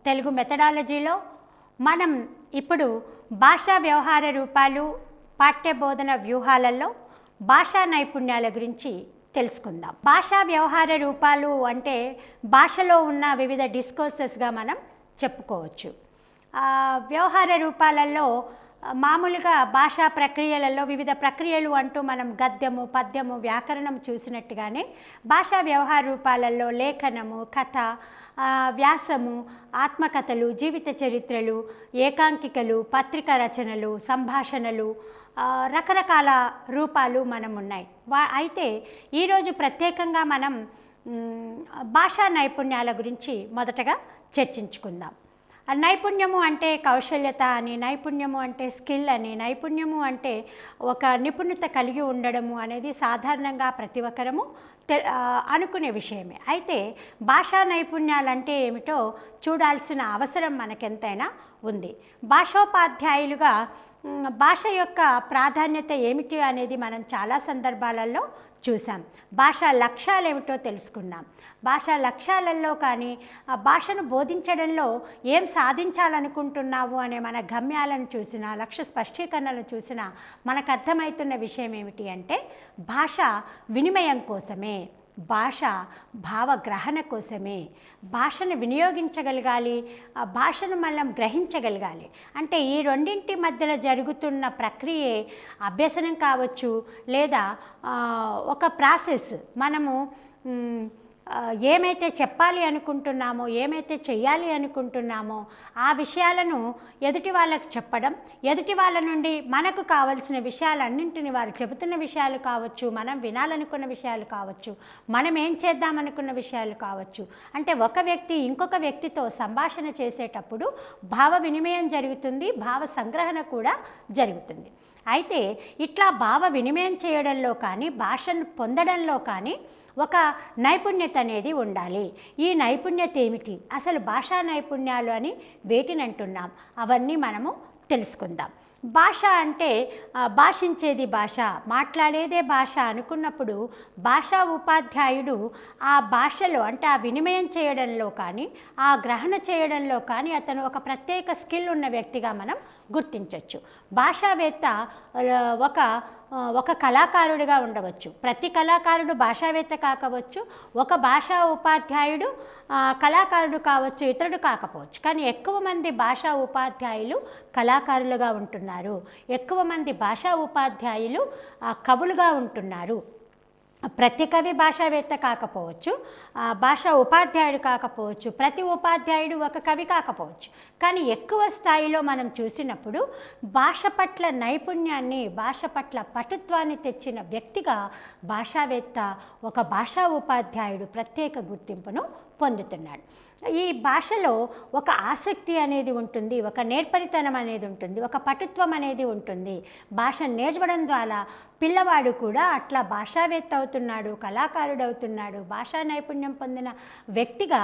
తెలుగు మెథడాలజీలో మనం ఇప్పుడు భాషా వ్యవహార రూపాలు, పాఠ్య బోధన వ్యూహాలలో భాషా నైపుణ్యాల గురించి తెలుసుకుందాం. భాషా వ్యవహార రూపాలు అంటే భాషలో ఉన్న వివిధ డిస్కోర్సెస్గా మనం చెప్పుకోవచ్చు. వ్యవహార రూపాలలో మామూలుగా భాషా ప్రక్రియలలో వివిధ ప్రక్రియలు అంటూ మనం గద్యము, పద్యము, వ్యాకరణం చూసినట్టుగానే భాషా వ్యవహార రూపాలలో లేఖనము, కథ, వ్యాసము, ఆత్మకథలు, జీవిత చరిత్రలు, ఏకాంకికలు, పత్రికా రచనలు, సంభాషణలు, రకరకాల రూపాలు మనం ఉన్నాయి. అయితే ఈరోజు ప్రత్యేకంగా మనం భాషా నైపుణ్యాల గురించి మొదటగా చర్చించుకుందాం. నైపుణ్యము అంటే కౌశల్యత అని, నైపుణ్యము అంటే స్కిల్ అని, నైపుణ్యము అంటే ఒక నిపుణత కలిగి ఉండడము అనేది సాధారణంగా ప్రతి ఒక్కరము అనుకునే విషయమే. అయితే భాషా నైపుణ్యాలు అంటే ఏమిటో చూడాల్సిన అవసరం మనకెంతైనా ఉంది. భాషోపాధ్యాయులుగా భాష యొక్క ప్రాధాన్యత ఏమిటి అనేది మనం చాలా సందర్భాలలో చూసాం. భాషా లక్ష్యాలు ఏమిటో తెలుసుకున్నాం. భాషా లక్ష్యాలలో కానీ భాషను బోధించడంలో ఏం సాధించాలనుకుంటున్నావు అనే మన గమ్యాలను చూసినా, లక్ష్య స్పష్టీకరణలు చూసినా మనకు అర్థమవుతున్న విషయం ఏమిటి అంటే భాష వినిమయం కోసమే, భాష భావగ్రహణ కోసమే. భాషను వినియోగించగలగాలి, భాషను మనం గ్రహించగలగాలి. అంటే ఈ రెండింటి మధ్యలో జరుగుతున్న ప్రక్రియే అభ్యసనం కావచ్చు, లేదా ఒక ప్రాసెస్. మనము ఏమైతే చెప్పాలి అనుకుంటున్నామో, ఏమైతే చెయ్యాలి అనుకుంటున్నామో ఆ విషయాలను ఎదుటి వాళ్ళకు చెప్పడం, ఎదుటి వాళ్ళ నుండి మనకు కావలసిన విషయాలన్నింటినీ, వారు చెబుతున్న విషయాలు కావచ్చు, మనం వినాలనుకున్న విషయాలు కావచ్చు, మనం ఏం చేద్దామనుకున్న విషయాలు కావచ్చు. అంటే ఒక వ్యక్తి ఇంకొక వ్యక్తితో సంభాషణ చేసేటప్పుడు భావ వినిమయం జరుగుతుంది, భావ సంగ్రహణ కూడా జరుగుతుంది. అయితే ఇట్లా భావ వినిమయం చేయడంలో కానీ, భాషను పొందడంలో కానీ ఒక నైపుణ్యత అనేది ఉండాలి. ఈ నైపుణ్యత ఏమిటి, అసలు భాషా నైపుణ్యాలు అని వేటిని అంటున్నాం, అవన్నీ మనము తెలుసుకుందాం. భాష అంటే భాషించేది భాష, మాట్లాడేదే భాష అనుకున్నప్పుడు భాషా ఉపాధ్యాయుడు ఆ భాషలో అంటే ఆ వినిమయం చేయడంలో కానీ, ఆ గ్రహణ చేయడంలో కానీ అతను ఒక ప్రత్యేక స్కిల్ ఉన్న వ్యక్తిగా మనం గుర్తించవచ్చు. భాషావేత్త ఒక కళాకారుడిగా ఉండవచ్చు. ప్రతి కళాకారుడు భాషావేత్త కాకపోవచ్చు, ఒక భాషా ఉపాధ్యాయుడు కళాకారుడు కావచ్చు, ఇతరుడు కాకపోవచ్చు. కానీ ఎక్కువ మంది భాషా ఉపాధ్యాయులు కళాకారులుగా ఉంటున్నారు, ఎక్కువ మంది భాషా ఉపాధ్యాయులు కవులుగా ఉంటున్నారు. ప్రతి కవి భాషావేత్త కాకపోవచ్చు, భాషా ఉపాధ్యాయుడు కాకపోవచ్చు, ప్రతి ఉపాధ్యాయుడు ఒక కవి కాకపోవచ్చు. కానీ ఎక్కువ స్థాయిలో మనం చూసినప్పుడు భాష పట్ల నైపుణ్యాన్ని, భాష పట్ల పటుత్వాన్ని తెచ్చిన వ్యక్తిగా భాషావేత్త, ఒక భాషా ఉపాధ్యాయుడు ప్రత్యేక గుర్తింపును పొందుతున్నాడు. ఈ భాషలో ఒక ఆసక్తి అనేది ఉంటుంది, ఒక నేర్పరితనం అనేది ఉంటుంది, ఒక పటుత్వం అనేది ఉంటుంది. భాష నేర్వడం ద్వారా పిల్లవాడు కూడా అట్లా భాషావేత్త అవుతున్నాడు, కళాకారుడు అవుతున్నాడు, భాషా నైపుణ్యం పొందిన వ్యక్తిగా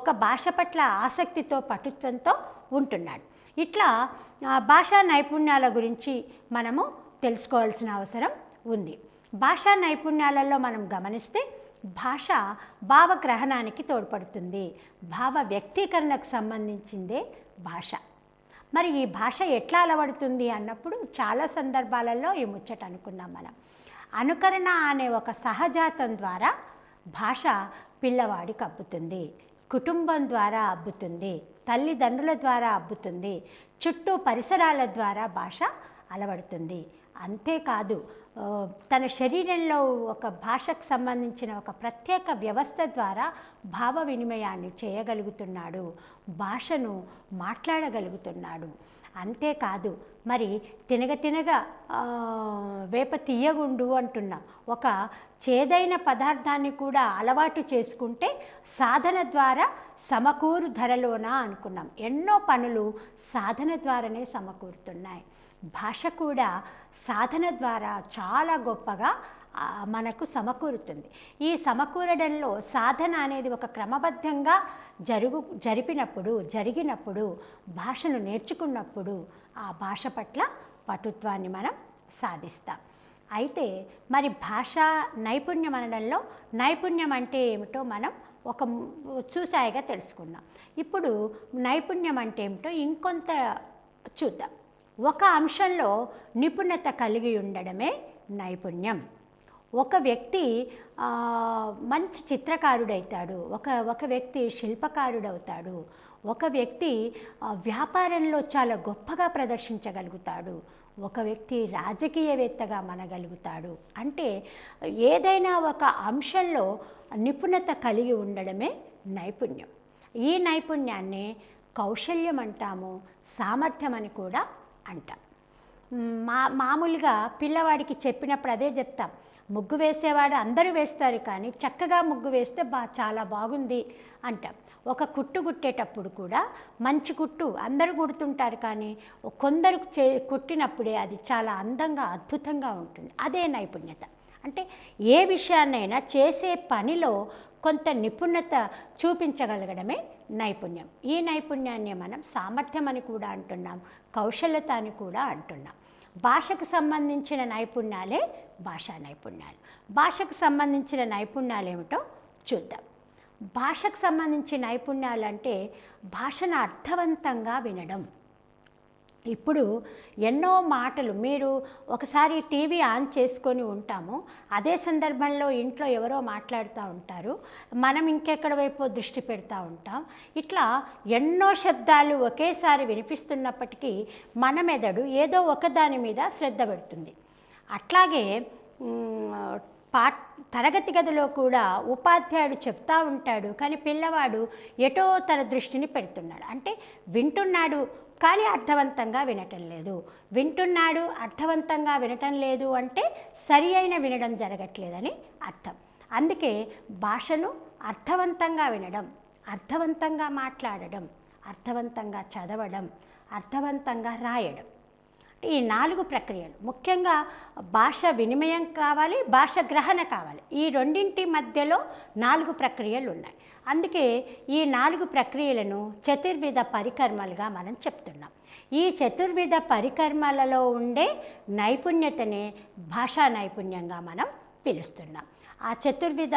ఒక భాష పట్ల ఆసక్తితో, పటుత్వంతో ఉంటున్నాడు. ఇట్లా భాషా నైపుణ్యాల గురించి మనము తెలుసుకోవాల్సిన అవసరం ఉంది. భాషా నైపుణ్యాలలో మనం గమనిస్తే భాష భావగ్రహణానికి తోడ్పడుతుంది, భావ వ్యక్తీకరణకు సంబంధించిందే భాష. మరి ఈ భాష ఎట్లా అలవడుతుంది అన్నప్పుడు చాలా సందర్భాలలో ఈ ముచ్చట అనుకున్నాం మనం. అనుకరణ అనే ఒక సహజాతం ద్వారా భాష పిల్లవాడికి అబ్బుతుంది, కుటుంబం ద్వారా అబ్బుతుంది, తల్లిదండ్రుల ద్వారా అబ్బుతుంది, చుట్టూ పరిసరాల ద్వారా భాష అలవడుతుంది. అంతేకాదు తన శరీరంలో ఒక భాషకు సంబంధించిన ఒక ప్రత్యేక వ్యవస్థ ద్వారా భావ వినిమయాన్ని చేయగలుగుతున్నాడు, భాషను మాట్లాడగలుగుతున్నాడు. అంతేకాదు మరి తినగ వేప తీయగుండు అంటున్నాం. ఒక చేదైన పదార్థాన్ని కూడా అలవాటు చేసుకుంటే సాధన ద్వారా సమకూరు ధరలోన అనుకున్నాం. ఎన్నో పనులు సాధన ద్వారానే సమకూరుతున్నాయి. భాష కూడా సాధన ద్వారా చాలా గొప్పగా మనకు సమకూరుతుంది. ఈ సమకూరడంలో సాధన అనేది ఒక క్రమబద్ధంగా జరిగినప్పుడు భాషను నేర్చుకున్నప్పుడు ఆ భాష పట్ల పటుత్వాన్ని మనం సాధిస్తాం. అయితే మరి భాషా నైపుణ్యం అనడంలో నైపుణ్యం అంటే ఏమిటో మనం చూసాయిగా తెలుసుకున్నాం. ఇప్పుడు నైపుణ్యం అంటే ఏమిటో ఇంకొంత చూద్దాం. ఒక అంశంలో నిపుణత కలిగి ఉండడమే నైపుణ్యం. ఒక వ్యక్తి మంచి చిత్రకారుడవుతాడు, ఒక వ్యక్తి శిల్పకారుడవుతాడు, ఒక వ్యక్తి వ్యాపారంలో చాలా గొప్పగా ప్రదర్శించగలుగుతాడు, ఒక వ్యక్తి రాజకీయవేత్తగా మనగలుగుతాడు. అంటే ఏదైనా ఒక అంశంలో నిపుణత కలిగి ఉండడమే నైపుణ్యం. ఈ నైపుణ్యాన్ని కౌశల్యం అంటాము, సామర్థ్యం అని కూడా అంటాం. మామూలుగా పిల్లవాడికి చెప్పినప్పుడు అదే చెప్తాం, ముగ్గు వేసేవాడు అందరూ వేస్తారు కానీ చక్కగా ముగ్గు వేస్తే చాలా బాగుంది అంటాం. ఒక కుట్టు కుట్టేటప్పుడు కూడా మంచి కుట్టు అందరూ కుడుతుంటారు కానీ కొందరు కుట్టినప్పుడే అది చాలా అందంగా అద్భుతంగా ఉంటుంది. అదే నైపుణ్యత. అంటే ఏ విషయాన్నైనా చేసే పనిలో కొంత నిపుణత చూపించగలగడమే నైపుణ్యం. ఈ నైపుణ్యాన్ని మనం సామర్థ్యం అని కూడా అంటున్నాం, కౌశల్యత అని కూడా అంటున్నాం. భాషకు సంబంధించిన నైపుణ్యాలే భాషా నైపుణ్యాలు. భాషకు సంబంధించిన నైపుణ్యాలు ఏమిటో చూద్దాం. భాషకు సంబంధించిన నైపుణ్యాలు అంటే భాషను అర్థవంతంగా వినడం. ఇప్పుడు ఎన్నో మాటలు మీరు ఒకసారి టీవీ ఆన్ చేసుకొని ఉంటాము, అదే సందర్భంలో ఇంట్లో ఎవరో మాట్లాడుతూ ఉంటారు, మనం ఇంకెక్కడ వైపు దృష్టి పెడతా ఉంటాం. ఇట్లా ఎన్నో శబ్దాలు ఒకేసారి వినిపిస్తున్నప్పటికీ మన మెదడు ఏదో ఒకదాని మీద శ్రద్ధ పెడుతుంది. అట్లాగే తరగతి గదిలో కూడా ఉపాధ్యాయుడు చెప్తా ఉంటాడు కానీ పిల్లవాడు ఎటో తన దృష్టిని పెడుతున్నాడు. అంటే వింటున్నాడు కానీ అర్థవంతంగా వినటం లేదు. వింటున్నాడు అర్థవంతంగా వినటం లేదు అంటే సరి అయిన వినడం జరగట్లేదని అర్థం. అందుకే భాషను అర్థవంతంగా వినడం, అర్థవంతంగా మాట్లాడడం, అర్థవంతంగా చదవడం, అర్థవంతంగా రాయడం, ఈ 4 ప్రక్రియలు. ముఖ్యంగా భాష వినిమయం కావాలి, భాష గ్రహణ కావాలి. ఈ రెండింటి మధ్యలో 4 ప్రక్రియలు ఉన్నాయి. అందుకే ఈ 4 ప్రక్రియలను చతుర్విధ పరికర్మలుగా మనం చెప్తున్నాం. ఈ చతుర్విధ పరికర్మలలో ఉండే నైపుణ్యతనే భాషా నైపుణ్యంగా మనం పిలుస్తున్నాం. ఆ చతుర్విధ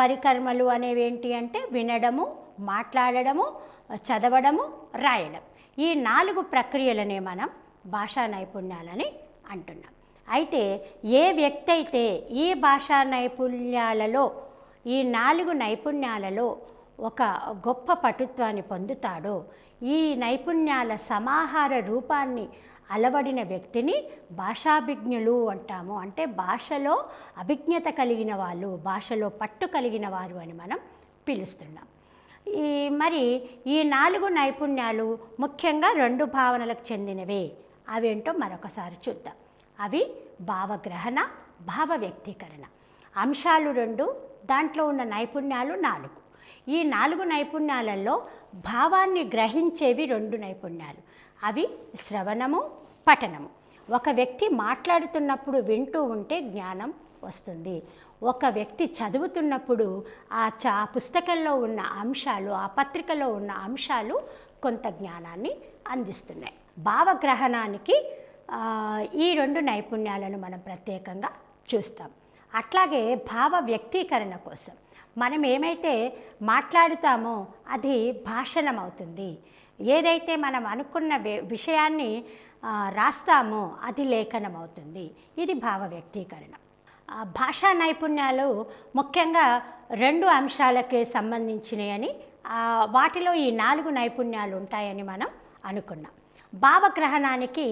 పరికర్మలు అనేవి ఏంటి అంటే వినడము, మాట్లాడడము, చదవడము, రాయడం. ఈ 4 ప్రక్రియలనే మనం భాషా నైపుణ్యాలని అంటున్నాం. అయితే ఏ వ్యక్తి అయితే ఈ భాషా నైపుణ్యాలలో ఈ 4 నైపుణ్యాలలో ఒక గొప్ప పటుత్వాన్ని పొందుతాడో, ఈ నైపుణ్యాల సమాహార రూపాన్ని అలవడిన వ్యక్తిని భాషాభిజ్ఞులు అంటాము. అంటే భాషలో అభిజ్ఞత కలిగిన వాళ్ళు, భాషలో పట్టు కలిగిన వారు అని మనం పిలుస్తున్నాం. మరి ఈ 4 నైపుణ్యాలు ముఖ్యంగా 2 భావనలకు చెందినవే. అవేంటో మరొకసారి చూద్దాం. అవి భావగ్రహణ, భావ వ్యక్తీకరణ. అంశాలు 2, దాంట్లో ఉన్న నైపుణ్యాలు 4. ఈ 4 నైపుణ్యాలలో భావాన్ని గ్రహించేవి 2 నైపుణ్యాలు. అవి శ్రవణము, పఠనము. ఒక వ్యక్తి మాట్లాడుతున్నప్పుడు వింటూ ఉంటే జ్ఞానం వస్తుంది. ఒక వ్యక్తి చదువుతున్నప్పుడు ఆ పుస్తకంలో ఉన్న అంశాలు, ఆ పత్రికలో ఉన్న అంశాలు కొంత జ్ఞానాన్ని అందిస్తున్నాయి. భావగ్రహణానికి ఈ 2 నైపుణ్యాలను మనం ప్రత్యేకంగా చూస్తాం. అట్లాగే భావ వ్యక్తీకరణ కోసం మనం ఏమైతే మాట్లాడుతామో అది భాషణం అవుతుంది. ఏదైతే మనం అనుకున్న విషయాన్ని రాస్తామో అది లేఖనం అవుతుంది. ఇది భావ వ్యక్తీకరణ. భాషా నైపుణ్యాలు ముఖ్యంగా 2 అంశాలకే సంబంధించినవి. వాటిలో ఈ 4 నైపుణ్యాలు ఉంటాయని మనం అనుకున్నాం. భావగ్రహణానికి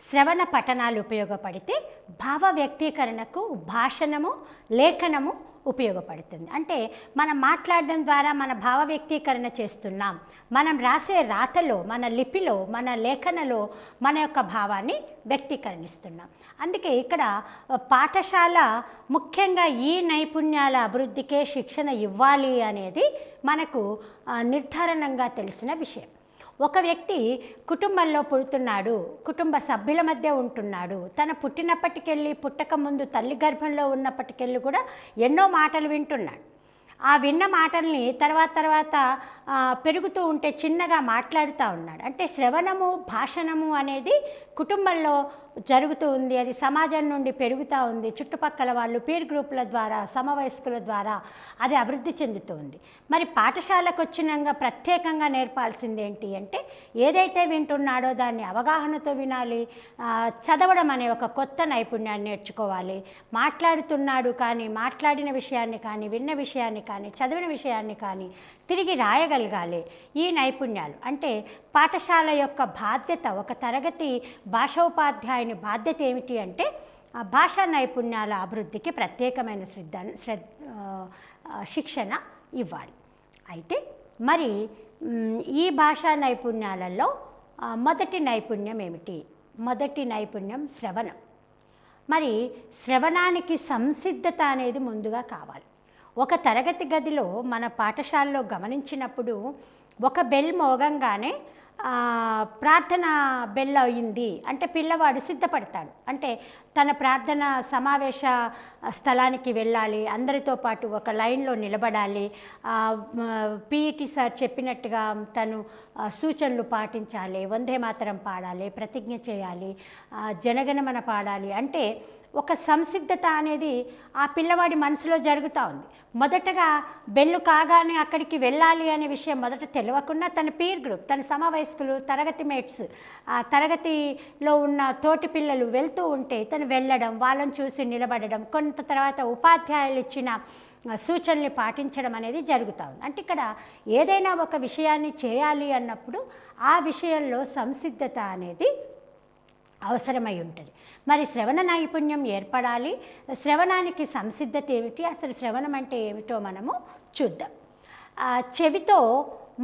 శ్రవణ పఠనాలు ఉపయోగపడితే భావ వ్యక్తీకరణకు భాషణము, లేఖనము ఉపయోగపడుతుంది. అంటే మనం మాట్లాడడం ద్వారా మన భావ వ్యక్తీకరణ చేస్తున్నాం. మనం రాసే రాతలో, మన లిపిలో, మన లేఖనలో మన యొక్క భావాన్ని వ్యక్తీకరణిస్తున్నాం. అందుకే ఇక్కడ పాఠశాల ముఖ్యంగా ఈ నైపుణ్యాల అభివృద్ధికే శిక్షణ ఇవ్వాలి అనేది మనకు నిర్ధారణంగా తెలిసిన విషయం. ఒక వ్యక్తి కుటుంబంలో పుడుతున్నాడు, కుటుంబ సభ్యుల మధ్య ఉంటున్నాడు. తన పుట్టినప్పటికెళ్ళి, పుట్టక ముందు తల్లి గర్భంలో ఉన్నప్పటికెళ్ళి కూడా ఎన్నో మాటలు వింటున్నాడు. ఆ విన్న మాటల్ని తర్వాత పెరుగుతూ ఉంటే చిన్నగా మాట్లాడుతూ ఉన్నాడు. అంటే శ్రవణము, భాషణము అనేది కుటుంబంలో జరుగుతూ ఉంది, అది సమాజం నుండి పెరుగుతూ ఉంది, చుట్టుపక్కల వాళ్ళు పీర్ గ్రూపుల ద్వారా సమవయస్కుల ద్వారా అది అభివృద్ధి చెందుతూ ఉంది. మరి పాఠశాలకు వచ్చినాక ప్రత్యేకంగా నేర్పాల్సింది ఏంటి అంటే ఏదైతే వింటున్నాడో దాన్ని అవగాహనతో వినాలి, చదవడం అనే ఒక కొత్త నైపుణ్యాన్ని నేర్చుకోవాలి. మాట్లాడుతున్నాడు కానీ మాట్లాడిన విషయాన్ని కానీ విన్న విషయాన్ని కానీ చదివిన విషయాన్ని కానీ తిరిగి రాయగలగాలి. ఈ నైపుణ్యాలు అంటే పాఠశాల యొక్క బాధ్యత, ఒక తరగతి భాషోపాధ్యాయుని బాధ్యత ఏమిటి అంటే భాషా నైపుణ్యాల అభివృద్ధికి ప్రత్యేకమైన శిక్షణ ఇవ్వాలి. అయితే మరి ఈ భాషా నైపుణ్యాలలో మొదటి నైపుణ్యం ఏమిటి? మొదటి నైపుణ్యం శ్రవణం. మరి శ్రవణానికి సంసిద్ధత అనేది ముందుగా కావాలి. ఒక తరగతి గదిలో మన పాఠశాలలో గమనించినప్పుడు ఒక బెల్ మోగంగానే ప్రార్థన బెల్ అయింది అంటే పిల్లవాడు సిద్ధపడతాడు. అంటే తన ప్రార్థన సమావేశ స్థలానికి వెళ్ళాలి, అందరితో పాటు ఒక లైన్లో నిలబడాలి, పీఈటీ సార్ చెప్పినట్టుగా తను సూచనలు పాటించాలి, వందే మాతరం పాడాలి, ప్రతిజ్ఞ చేయాలి, జనగణమన పాడాలి. అంటే ఒక సంసిద్ధత అనేది ఆ పిల్లవాడి మనసులో జరుగుతూ ఉంది. మొదటగా బెల్లు కాగానే అక్కడికి వెళ్ళాలి అనే విషయం మొదట తెలియకుండా తన పీర్ గ్రూప్, తన సమవయస్కులు, తరగతి మేట్స్, తరగతిలో ఉన్న తోటి పిల్లలు వెళ్తూ ఉంటే తను వెళ్ళడం, వాళ్ళని చూసి నిలబడడం, కొంత తర్వాత ఉపాధ్యాయులు ఇచ్చిన సూచనలు పాటించడం అనేది జరుగుతూ ఉంది. అంటే ఇక్కడ ఏదైనా ఒక విషయాన్ని చేయాలి అన్నప్పుడు ఆ విషయంలో సంసిద్ధత అనేది అవసరమై ఉంటుంది. మరి శ్రవణ నైపుణ్యం ఏర్పడాలి. శ్రవణానికి సంసిద్ధత ఏమిటి, అసలు శ్రవణం అంటే ఏమిటో మనము చూద్దాం. చెవితో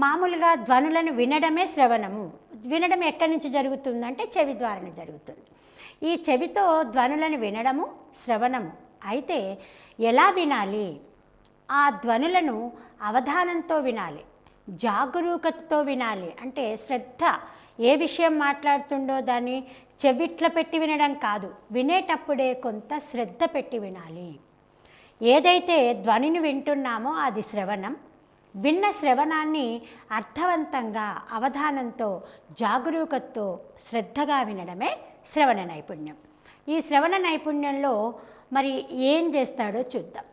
మామూలుగా ధ్వనులను వినడమే శ్రవణము. వినడం ఎక్కడి నుంచి జరుగుతుందంటే చెవి ద్వారానే జరుగుతుంది. ఈ చెవితో ధ్వనులను వినడము శ్రవణము. అయితే ఎలా వినాలి? ఆ ధ్వనులను అవధానంతో వినాలి, జాగరూకతతో వినాలి. అంటే శ్రద్ధ, ఏ విషయం మాట్లాడుతుండో దాన్ని చెవిట్ల పెట్టి వినడం కాదు, వినేటప్పుడే కొంత శ్రద్ధ పెట్టి వినాలి. ఏదైతే ధ్వనిని వింటున్నామో అది శ్రవణం. విన్న శ్రవణాన్ని అర్థవంతంగా అవధానంతో జాగరూకతతో శ్రద్ధగా వినడమే శ్రవణ నైపుణ్యం. ఈ శ్రవణ నైపుణ్యంలో మరి ఏం చేస్తాడో చూద్దాం.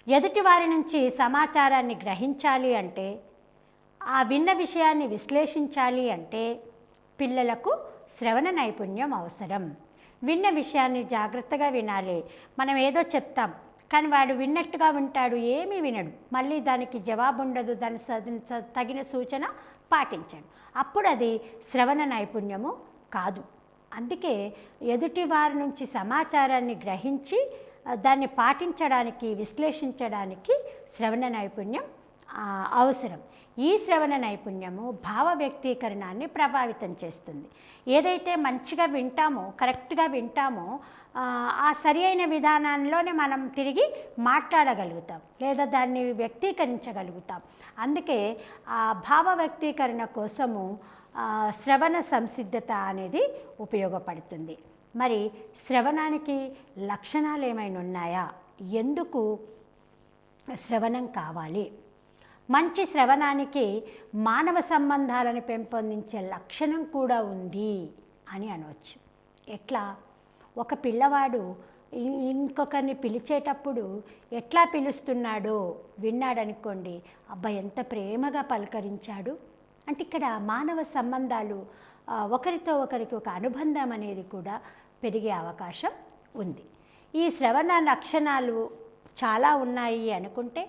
ఎదుటి వారి నుంచి సమాచారాన్ని గ్రహించాలి అంటే, ఆ విన్న విషయాన్ని విశ్లేషించాలి అంటే పిల్లలకు శ్రవణ నైపుణ్యం అవసరం. విన్న విషయాన్ని జాగ్రత్తగా వినాలి. మనం ఏదో చెప్తాం కానీ వాడు విన్నట్టుగా వింటాడు, ఏమీ వినడు, మళ్ళీ దానికి జవాబు ఉండదు, దాని తగిన సూచన పాటించడు. అప్పుడు అది శ్రవణ నైపుణ్యము కాదు. అందుకే ఎదుటి వారి నుంచి సమాచారాన్ని గ్రహించి దాన్ని పాటించడానికి, విశ్లేషించడానికి శ్రవణ నైపుణ్యం అవసరం. ఈ శ్రవణ నైపుణ్యము భావ వ్యక్తీకరణాన్ని ప్రభావితం చేస్తుంది. ఏదైతే మంచిగా వింటామో, కరెక్ట్గా వింటామో ఆ సరి అయిన విధానంలోనే మనం తిరిగి మాట్లాడగలుగుతాం లేదా దాన్ని వ్యక్తీకరించగలుగుతాం. అందుకే ఆ భావ వ్యక్తీకరణ కోసము శ్రవణ సంసిద్ధత అనేది ఉపయోగపడుతుంది. మరి శ్రవణానికి లక్షణాలు ఏమైనా ఉన్నాయా? ఎందుకు శ్రవణం కావాలి? మంచి శ్రవణానికి మానవ సంబంధాలను పెంపొందించే లక్షణం కూడా ఉంది అని అనవచ్చు. ఎట్లా? ఒక పిల్లవాడు ఇంకొకరిని పిలిచేటప్పుడు ఎట్లా పిలుస్తున్నాడో విన్నాడనుకోండి, అబ్బా ఎంత ప్రేమగా పలకరించాడు అంటే ఇక్కడ మానవ సంబంధాలు, ఒకరితో ఒకరికి ఒక అనుబంధం అనేది కూడా పెరిగే అవకాశం ఉంది. ఈ శ్రవణ లక్షణాలు చాలా ఉన్నాయి అనుకుంటే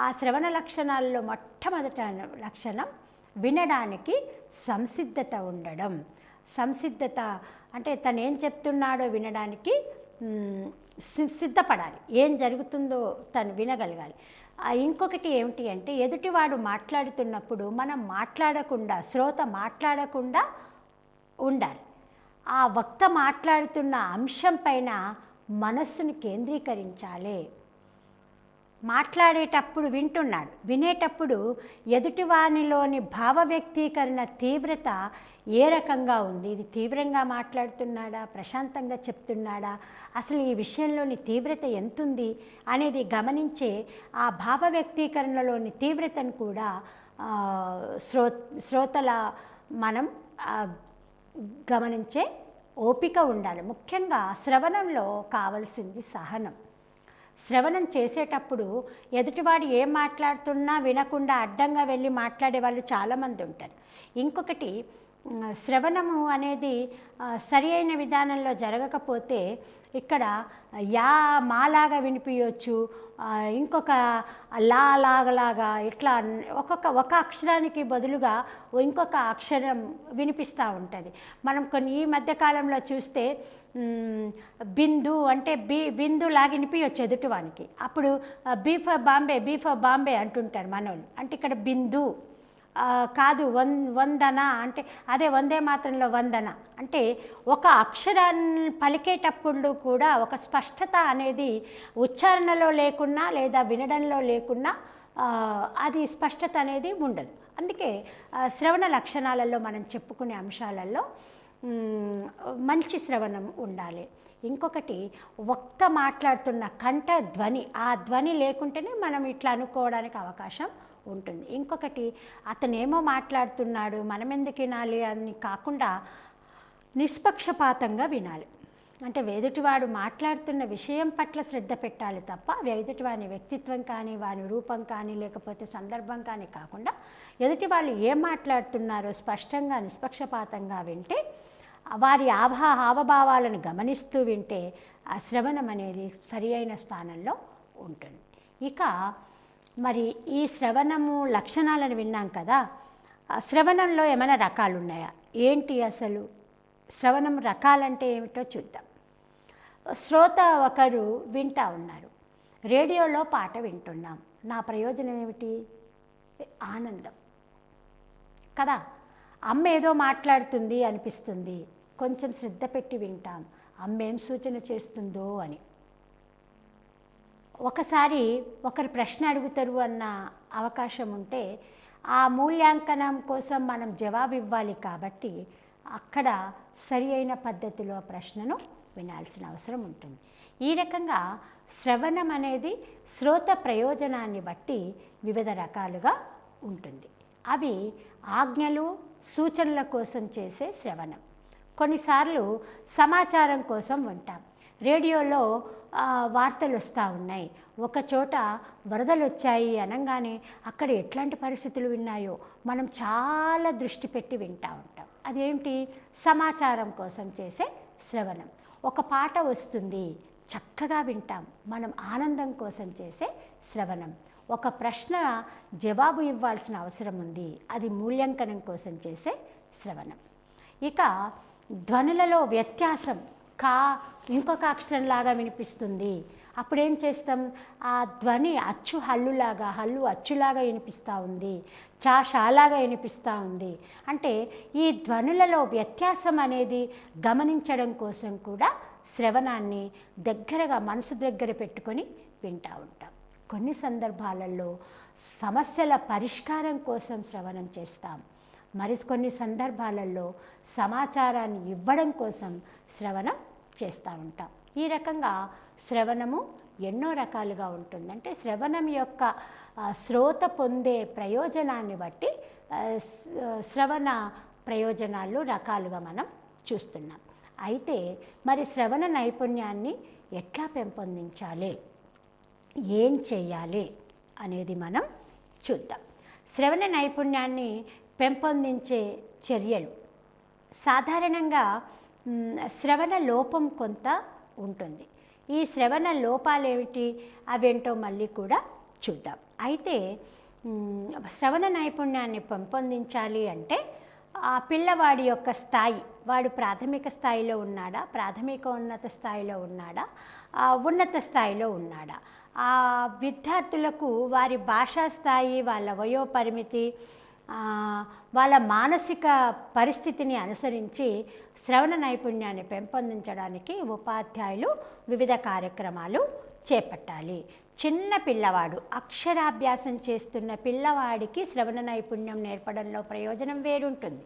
ఆ శ్రవణ లక్షణాల్లో మొట్టమొదటి లక్షణం వినడానికి సంసిద్ధత ఉండడం. సంసిద్ధత అంటే తను ఏం చెప్తున్నాడో వినడానికి సిద్ధపడాలి, ఏం జరుగుతుందో తను వినగలగాలి. ఇంకొకటి ఏమిటి అంటే ఎదుటివాడు మాట్లాడుతున్నప్పుడు మనం మాట్లాడకుండా, శ్రోత మాట్లాడకుండా ఉండాలి. ఆ వక్త మాట్లాడుతున్న అంశం పైన మనస్సును కేంద్రీకరించాలి. మాట్లాడేటప్పుడు వింటున్నాడు, వినేటప్పుడు ఎదుటివానిలోని భావ వ్యక్తీకరణ తీవ్రత ఏ రకంగా ఉంది, ఇది తీవ్రంగా మాట్లాడుతున్నాడా, ప్రశాంతంగా చెప్తున్నాడా, అసలు ఈ విషయంలోని తీవ్రత ఎంతుంది అనేది గమనించే ఆ భావ వ్యక్తీకరణలోని తీవ్రతను కూడా శ్రోతల మనం గమనించే ఓపిక ఉండాలి. ముఖ్యంగా శ్రవణంలో కావలసింది సహనం. శ్రవణం చేసేటప్పుడు ఎదుటివాడు ఏం మాట్లాడుతున్నా వినకుండా అడ్డంగా వెళ్ళి మాట్లాడే వాళ్ళు చాలామంది ఉంటారు. ఇంకొకటి, శ్రవణము అనేది సరి అయిన విధానంలో జరగకపోతే ఇక్కడ యా మాలాగా వినిపించవచ్చు, ఇంకొక లాగా ఇట్లా ఒక అక్షరానికి బదులుగా ఇంకొక అక్షరం వినిపిస్తూ ఉంటుంది. మనం ఈ మధ్యకాలంలో చూస్తే బిందు అంటే బిందు లాగా వినిపించవచ్చు ఎదుటివానికి. అప్పుడు బీ ఫర్ బాంబే అంటుంటారు మనోళ్ళు. అంటే ఇక్కడ బిందు కాదు, వందన అంటే అదే వందే మాత్రంలో వందన అంటే ఒక అక్షరాన్ని పలికేటప్పుడు కూడా ఒక స్పష్టత అనేది ఉచ్చారణలో లేకున్నా లేదా వినడంలో లేకున్నా అది స్పష్టత అనేది ఉండదు. అందుకే శ్రవణ లక్షణాలలో మనం చెప్పుకునే అంశాలలో మంచి శ్రవణం ఉండాలి. ఇంకొకటి, వక్త మాట్లాడుతున్న కంఠ ధ్వని, ఆ ధ్వని లేకుంటేనే మనం ఇట్లా అనుకోవడానికి అవకాశం ఉంటుంది. ఇంకొకటి, అతనేమో మాట్లాడుతున్నాడు మనం ఎందుకు వినాలి అని కాకుండా నిష్పక్షపాతంగా వినాలి. అంటే ఎదుటివాడు మాట్లాడుతున్న విషయం పట్ల శ్రద్ధ పెట్టాలి తప్ప ఎదుటివాని వ్యక్తిత్వం కానీ వాని రూపం కానీ లేకపోతే సందర్భం కానీ కాకుండా ఎదుటి వాళ్ళు ఏం మాట్లాడుతున్నారో స్పష్టంగా నిష్పక్షపాతంగా వింటే, వారి హావభావాలను గమనిస్తూ వింటే ఆ శ్రవణం అనేది సరి అయిన స్థానంలో ఉంటుంది. ఇక మరి ఈ శ్రవణము లక్షణాలను విన్నాం కదా, శ్రవణంలో ఏమైనా రకాలు ఉన్నాయా, ఏంటి అసలు శ్రవణం రకాలంటే ఏమిటో చూద్దాం. శ్రోత ఒకరు వింటా ఉన్నారు, రేడియోలో పాట వింటున్నాం, నా ప్రయోజనం ఏమిటి? ఆనందం కదా. అమ్మ ఏదో మాట్లాడుతుంది అనిపిస్తుంది, కొంచెం శ్రద్ధ పెట్టి వింటాం, అమ్మ ఏం సూచన చేస్తుందో అని. ఒకసారి ఒకరు ప్రశ్న అడుగుతారు అన్న అవకాశం ఉంటే ఆ మూల్యాంకనం కోసం మనం జవాబు ఇవ్వాలి కాబట్టి అక్కడ సరి అయిన పద్ధతిలో ప్రశ్నను వినాల్సిన అవసరం ఉంటుంది. ఈ రకంగా శ్రవణం అనేది శ్రోత ప్రయోజనాన్ని బట్టి వివిధ రకాలుగా ఉంటుంది. అవి ఆజ్ఞలు సూచనల కోసం చేసే శ్రవణం. కొన్నిసార్లు సమాచారం కోసం వింటాం. రేడియోలో వార్తలు వస్తూ ఉన్నాయి, ఒక చోట వరదలు వచ్చాయి అనగానే అక్కడ ఎట్లాంటి పరిస్థితులు ఉన్నాయో మనం చాలా దృష్టి పెట్టి వింటూ ఉంటాం. అదేంటి? సమాచారం కోసం చేసే శ్రవణం. ఒక పాట వస్తుంది, చక్కగా వింటాం, మనం ఆనందం కోసం చేసే శ్రవణం. ఒక ప్రశ్న జవాబు ఇవ్వాల్సిన అవసరం ఉంది, అది మూల్యాంకనం కోసం చేసే శ్రవణం. ఇక ధ్వనులలో వ్యత్యాసం, కా ఇంకొక అక్షరంలాగా వినిపిస్తుంది, అప్పుడేం చేస్తాం? ఆ ధ్వని అచ్చు హల్లులాగా, హల్లు అచ్చులాగా వినిపిస్తూ ఉంది, చా షాలాగా వినిపిస్తూ ఉంది అంటే ఈ ధ్వనులలో వ్యత్యాసం అనేది గమనించడం కోసం కూడా శ్రవణాన్ని దగ్గరగా మనసు దగ్గర పెట్టుకొని వింటూ ఉంటాం. కొన్ని సందర్భాలలో సమస్యల పరిష్కారం కోసం శ్రవణం చేస్తాం, మరికొన్ని సందర్భాలలో సమాచారాన్ని ఇవ్వడం కోసం శ్రవణం చేస్తూ ఉంటాం. ఈ రకంగా శ్రవణము ఎన్నో రకాలుగా ఉంటుంది. అంటే శ్రవణం యొక్క శ్రోత పొందే ప్రయోజనాన్ని బట్టి శ్రవణ ప్రయోజనాలు రకాలుగా మనం చూస్తున్నాం. అయితే మరి శ్రవణ నైపుణ్యాన్ని ఎట్లా పెంపొందించాలి, ఏం చేయాలి అనేది మనం చూద్దాం. శ్రవణ నైపుణ్యాన్ని పెంపొందించే చర్యలు, సాధారణంగా శ్రవణ లోపం కొంత ఉంటుంది. ఈ శ్రవణ లోపాలు ఏమిటి, అవేంటో మళ్ళీ కూడా చూద్దాం. అయితే శ్రవణ నైపుణ్యాన్ని పెంపొందించాలి అంటే ఆ పిల్లవాడి యొక్క స్థాయి, వాడు ప్రాథమిక స్థాయిలో ఉన్నాడా, ప్రాథమిక ఉన్నత స్థాయిలో ఉన్నాడా, ఉన్నత స్థాయిలో ఉన్నాడా, ఆ విద్యార్థులకు వారి భాషా స్థాయి, వాళ్ళ వయోపరిమితి, వాళ్ళ మానసిక పరిస్థితిని అనుసరించి శ్రవణ నైపుణ్యాన్ని పెంపొందించడానికి ఉపాధ్యాయులు వివిధ కార్యక్రమాలు చేపట్టాలి. చిన్న పిల్లవాడు అక్షరాభ్యాసం చేస్తున్న పిల్లవాడికి శ్రవణ నైపుణ్యం నేర్పడంలో ప్రయోజనం వేరుంటుంది.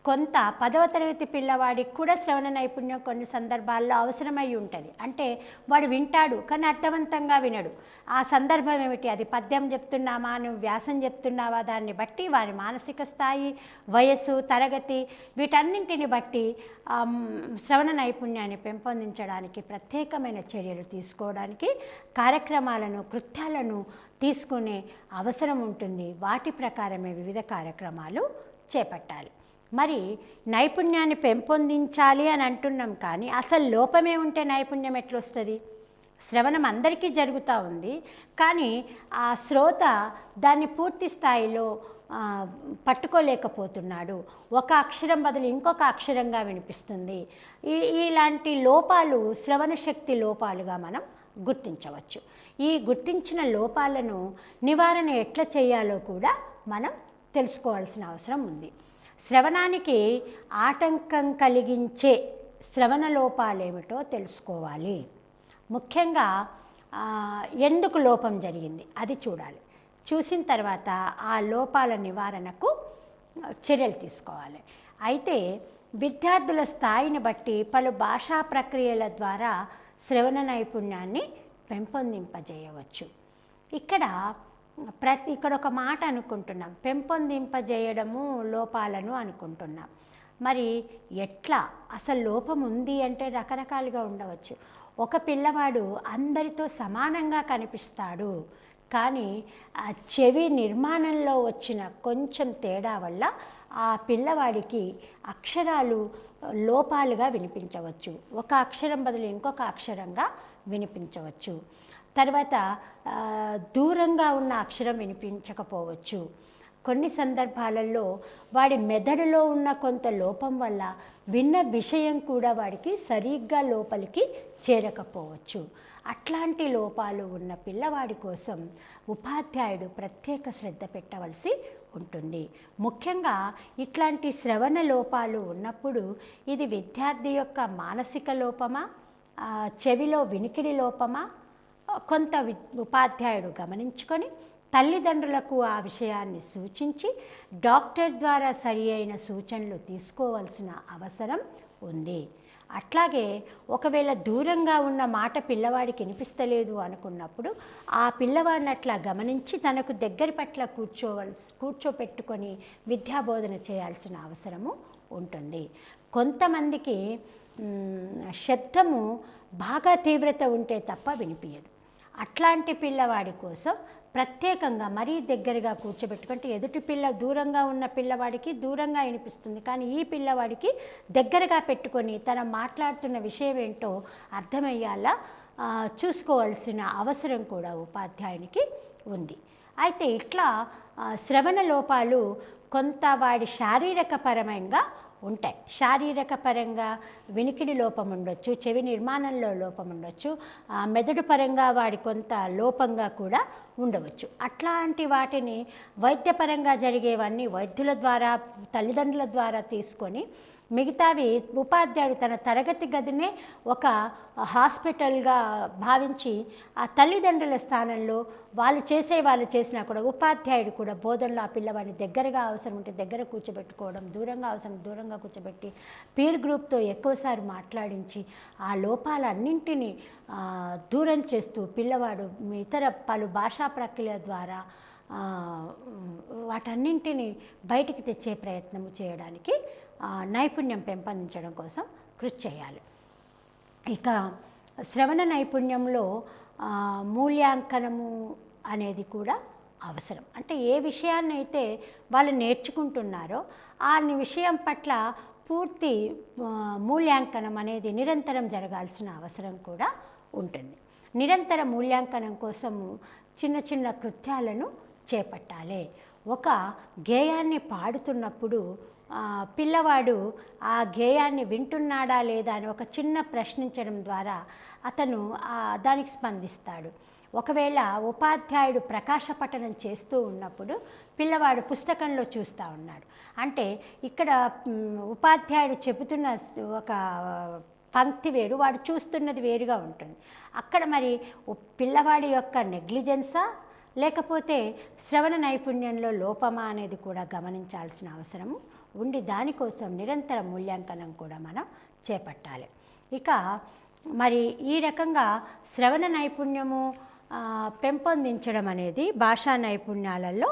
కొంత 10వ తరగతి పిల్లవాడికి కూడా శ్రవణ నైపుణ్యం కొన్ని సందర్భాల్లో అవసరమై ఉంటుంది. అంటే వాడు వింటాడు కానీ అర్థవంతంగా వినడు. ఆ సందర్భం ఏమిటి? అది పద్యం చెప్తున్నామా, నువ్వు వ్యాసం చెప్తున్నావా, దాన్ని బట్టి వారి మానసిక స్థాయి, వయస్సు, తరగతి వీటన్నింటిని బట్టి శ్రవణ నైపుణ్యాన్ని పెంపొందించడానికి ప్రత్యేకమైన చర్యలు తీసుకోవడానికి కార్యక్రమాలను, కృత్యాలను తీసుకునే అవసరం ఉంటుంది. వాటి ప్రకారమే వివిధ కార్యక్రమాలు చేపట్టాలి. మరి నైపుణ్యాన్ని పెంపొందించాలి అని అంటున్నాం కానీ అసలు లోపమే ఉంటే నైపుణ్యం ఎట్లొస్తుంది? శ్రవణం అందరికీ జరుగుతూ ఉంది కానీ ఆ శ్రోత దాన్ని పూర్తి స్థాయిలో పట్టుకోలేకపోతున్నాడు. ఒక అక్షరం బదులు ఇంకొక అక్షరంగా వినిపిస్తుంది. ఇలాంటి లోపాలు శ్రవణ శక్తి లోపాలుగా మనం గుర్తించవచ్చు. ఈ గుర్తించిన లోపాలను నివారణ ఎట్లా చేయాలో కూడా మనం తెలుసుకోవాల్సిన అవసరం ఉంది. శ్రవణానికి ఆటంకం కలిగించే శ్రవణ లోపాలేమిటో తెలుసుకోవాలి. ముఖ్యంగా ఎందుకు లోపం జరిగింది అది చూడాలి. చూసిన తర్వాత ఆ లోపాల నివారణకు చర్యలు తీసుకోవాలి. అయితే విద్యార్థుల స్థాయిని బట్టి పలు భాషా ప్రక్రియల ద్వారా శ్రవణ నైపుణ్యాన్ని పెంపొందింపజేయవచ్చు. ఇక్కడ ఒక మాట అనుకుంటున్నాం, పెంపొందింపజేయడము లోపాలను అనుకుంటున్నాం. మరి ఎట్లా? అసలు లోపం ఉంది అంటే రకరకాలుగా ఉండవచ్చు. ఒక పిల్లవాడు అందరితో సమానంగా కనిపిస్తాడు కానీ ఆ చెవి నిర్మాణంలో వచ్చిన కొంచెం తేడా వల్ల ఆ పిల్లవాడికి అక్షరాలు లోపాలుగా వినిపించవచ్చు. ఒక అక్షరం బదులు ఇంకొక అక్షరంగా వినిపించవచ్చు. తర్వాత దూరంగా ఉన్న అక్షరం వినిపించకపోవచ్చు. కొన్ని సందర్భాలలో వాడి మెదడులో ఉన్న కొంత లోపం వల్ల విన్న విషయం కూడా వాడికి సరిగ్గా లోపలికి చేరకపోవచ్చు. అట్లాంటి లోపాలు ఉన్న పిల్లవాడి కోసం ఉపాధ్యాయుడు ప్రత్యేక శ్రద్ధ పెట్టవలసి ఉంటుంది. ముఖ్యంగా ఇట్లాంటి శ్రవణ లోపాలు ఉన్నప్పుడు ఇది విద్యార్థి యొక్క మానసిక లోపమా, చెవిలో వినికిడి లోపమా కొంత ఉపాధ్యాయుడు గమనించుకొని తల్లిదండ్రులకు ఆ విషయాన్ని సూచించి డాక్టర్ ద్వారా సరి అయిన సూచనలు తీసుకోవాల్సిన అవసరం ఉంది. అట్లాగే ఒకవేళ దూరంగా ఉన్న మాట పిల్లవాడికి వినిపిస్తలేదు అనుకున్నప్పుడు ఆ పిల్లవాడిని అట్లా గమనించి తనకు దగ్గర పట్ల కూర్చోపెట్టుకొని విద్యాబోధన చేయాల్సిన అవసరము ఉంటుంది. కొంతమందికి శబ్దము బాగా తీవ్రత ఉంటే తప్ప వినిపించదు. అట్లాంటి పిల్లవాడి కోసం ప్రత్యేకంగా మరీ దగ్గరగా కూర్చోబెట్టుకుంటే ఎదుటి దూరంగా ఉన్న పిల్లవాడికి దూరంగా వినిపిస్తుంది కానీ ఈ పిల్లవాడికి దగ్గరగా పెట్టుకొని తన మాట్లాడుతున్న విషయం ఏంటో అర్థమయ్యేలా చూసుకోవాల్సిన అవసరం కూడా ఉపాధ్యాయునికి ఉంది. అయితే ఇట్లా శ్రవణ లోపాలు కొంత వాడి శారీరక పరమంగా ఉంటాయి. శారీరక పరంగా వినికిడి లోపం ఉండొచ్చు, చెవి నిర్మాణంలో లోపం ఉండొచ్చు, మెదడు పరంగా వాడి కొంత లోపంగా కూడా ఉండవచ్చు. అట్లాంటి వాటిని వైద్యపరంగా జరిగేవన్నీ వైద్యుల ద్వారా, తల్లిదండ్రుల ద్వారా తీసుకొని మిగతావి ఉపాధ్యాయుడు తన తరగతి గదినే ఒక హాస్పిటల్గా భావించి ఆ తల్లిదండ్రుల స్థానంలో వాళ్ళు చేసినా కూడా ఉపాధ్యాయుడు కూడా బోధనలో ఆ పిల్లవాడిని దగ్గరగా అవసరం ఉంటే దగ్గర కూర్చోబెట్టుకోవడం, దూరంగా అవసరం దూరంగా కూర్చోబెట్టి పీర్ గ్రూప్తో ఎక్కువసారి మాట్లాడించి ఆ లోపాలన్నింటినీ దూరం చేస్తూ పిల్లవాడు ఇతర పలు భాషా ప్రక్రియ ద్వారా వాటన్నింటినీ బయటికి తెచ్చే ప్రయత్నం చేయడానికి నైపుణ్యం పెంపొందించడం కోసం కృషి చేయాలి. ఇక శ్రవణ నైపుణ్యంలో మూల్యాంకనము అనేది కూడా అవసరం. అంటే ఏ విషయాన్ని అయితే వాళ్ళు నేర్చుకుంటున్నారో ఆ విషయం పట్ల పూర్తి మూల్యాంకనం అనేది నిరంతరం జరగాల్సిన అవసరం కూడా ఉంటుంది. నిరంతర మూల్యాంకనం కోసము చిన్న చిన్న కృత్యాలను చేపట్టాలి. ఒక గేయాన్ని పాడుతున్నప్పుడు పిల్లవాడు ఆ గేయాన్ని వింటున్నాడా లేదా అని ఒక చిన్న ప్రశ్నించడం ద్వారా అతను దానికి స్పందిస్తాడు. ఒకవేళ ఉపాధ్యాయుడు ప్రకాశపఠనం చేస్తూ ఉన్నప్పుడు పిల్లవాడు పుస్తకంలో చూస్తూ ఉన్నాడు అంటే ఇక్కడ ఉపాధ్యాయుడు చెబుతున్న ఒక పంక్తి వేరు, వాడు చూస్తున్నది వేరుగా ఉంటుంది. అక్కడ మరి పిల్లవాడి యొక్క నెగ్లిజెన్సా లేకపోతే శ్రవణ నైపుణ్యంలో లోపమా అనేది కూడా గమనించాల్సిన అవసరము ఉండి దానికోసం నిరంతర మూల్యాంకనం కూడా మనం చేపట్టాలి. ఇక మరి ఈ రకంగా శ్రవణ నైపుణ్యము పెంపొందించడం అనేది భాషా నైపుణ్యాలలో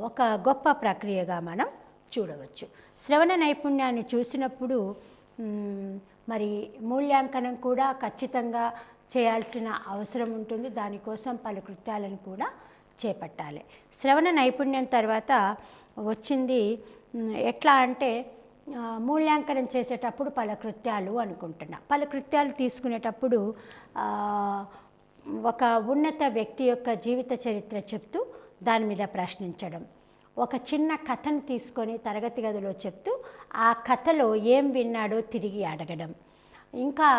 ఒక గొప్ప ప్రక్రియగా మనం చూడవచ్చు. శ్రవణ నైపుణ్యాన్ని చూసినప్పుడు మరి మూల్యాంకనం కూడా ఖచ్చితంగా చేయాల్సిన అవసరం ఉంటుంది. దానికోసం పలు కృత్యాలను కూడా చేపట్టాలి. శ్రవణ నైపుణ్యం తర్వాత వచ్చింది ఎట్లా అంటే మూల్యాంకనం చేసేటప్పుడు పలు కృత్యాలు అనుకుంటున్నా. పలు కృత్యాలు తీసుకునేటప్పుడు ఒక ఉన్నత వ్యక్తి యొక్క జీవిత చరిత్ర చెప్తూ దాని మీద ప్రశ్నించడం, ఒక చిన్న కథను తీసుకొని తరగతి గదిలో చెప్తూ ఆ కథలో ఏం విన్నాడో తిరిగి అడగడం, ఇంకా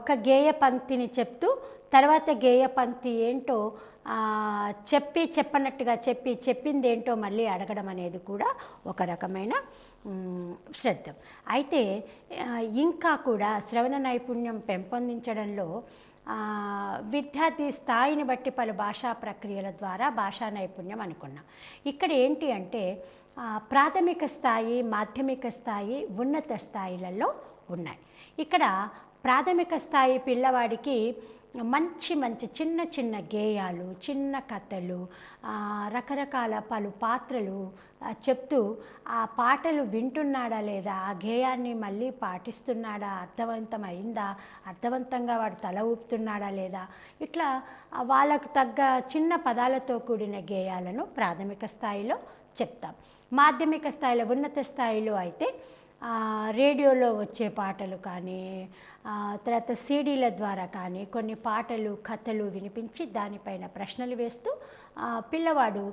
ఒక గేయ పంక్తిని చెప్తూ తర్వాత గేయ పంక్తి ఏంటో చెప్పనట్టుగా చెప్పింది ఏంటో మళ్ళీ అడగడం అనేది కూడా ఒక రకమైన శ్రద్ధ. అయితే ఇంకా కూడా శ్రవణ నైపుణ్యం పెంపొందించడంలో విద్యార్థి స్థాయిని బట్టి పలు భాషా ప్రక్రియల ద్వారా భాషా నైపుణ్యం అనుకున్నాం. ఇక్కడ ఏంటి అంటే ప్రాథమిక స్థాయి, మాధ్యమిక స్థాయి, ఉన్నత స్థాయిలలో ఉన్నాయి. ఇక్కడ ప్రాథమిక స్థాయి పిల్లవాడికి మంచి చిన్న చిన్న గేయాలు, చిన్న కథలు, రకరకాల పలు పాత్రలు చెప్తూ ఆ పాటలు వింటున్నాడా లేదా, ఆ గేయాన్ని మళ్ళీ పాటిస్తున్నాడా, అర్థవంతమైందా, అర్థవంతంగా వాడు తల ఊపుతున్నాడా లేదా, ఇట్లా వాళ్ళకు తగ్గ చిన్న పదాలతో కూడిన గేయాలను ప్రాథమిక స్థాయిలో చెప్తాం. మాధ్యమిక స్థాయిలో, ఉన్నత స్థాయిలో అయితే రేడియోలో వచ్చే పాటలు కానీ తర్వాత సీడీల ద్వారా కానీ కొన్ని పాటలు, కథలు వినిపించి దానిపైన ప్రశ్నలు వేస్తూ పిల్లవాడు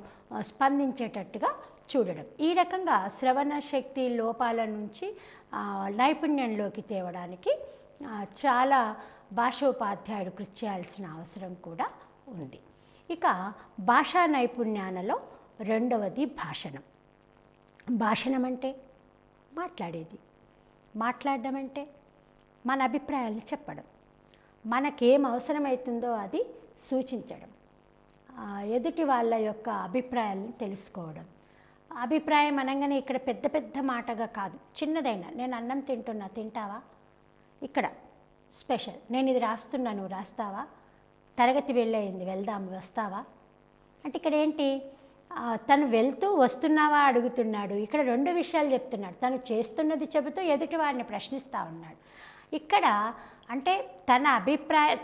స్పందించేటట్టుగా చూడడం. ఈ రకంగా శ్రవణ శక్తి లోపాల నుంచి నైపుణ్యంలోకి తేవడానికి చాలా భాషోపాధ్యాయుడు కృషి చేయాల్సిన అవసరం కూడా ఉంది. ఇక భాషా నైపుణ్యాలలో రెండవది భాషణం. భాషణం అంటే మాట్లాడేది. మాట్లాడడం అంటే మన అభిప్రాయాలను చెప్పడం, మనకేం అవసరమవుతుందో అది సూచించడం, ఎదుటి వాళ్ళ యొక్క అభిప్రాయాలను తెలుసుకోవడం. అభిప్రాయం అనగానే ఇక్కడ పెద్ద పెద్ద మాటగా కాదు, చిన్నదైనా నేను అన్నం తింటున్నా, తింటావా, ఇక్కడ స్పెషల్ నేను ఇది రాస్తున్నా, నువ్వు రాస్తావా, తరగతి వెళ్ళయింది, వెళ్దాం, వస్తావా అంటే ఇక్కడ ఏంటి, తను వెళ్తూ వస్తున్నావా అడుగుతున్నాడు. ఇక్కడ రెండు విషయాలు చెప్తున్నాడు. తను చేస్తున్నది చెబుతూ ఎదుటి వాడిని ప్రశ్నిస్తూ ఉన్నాడు. ఇక్కడ అంటే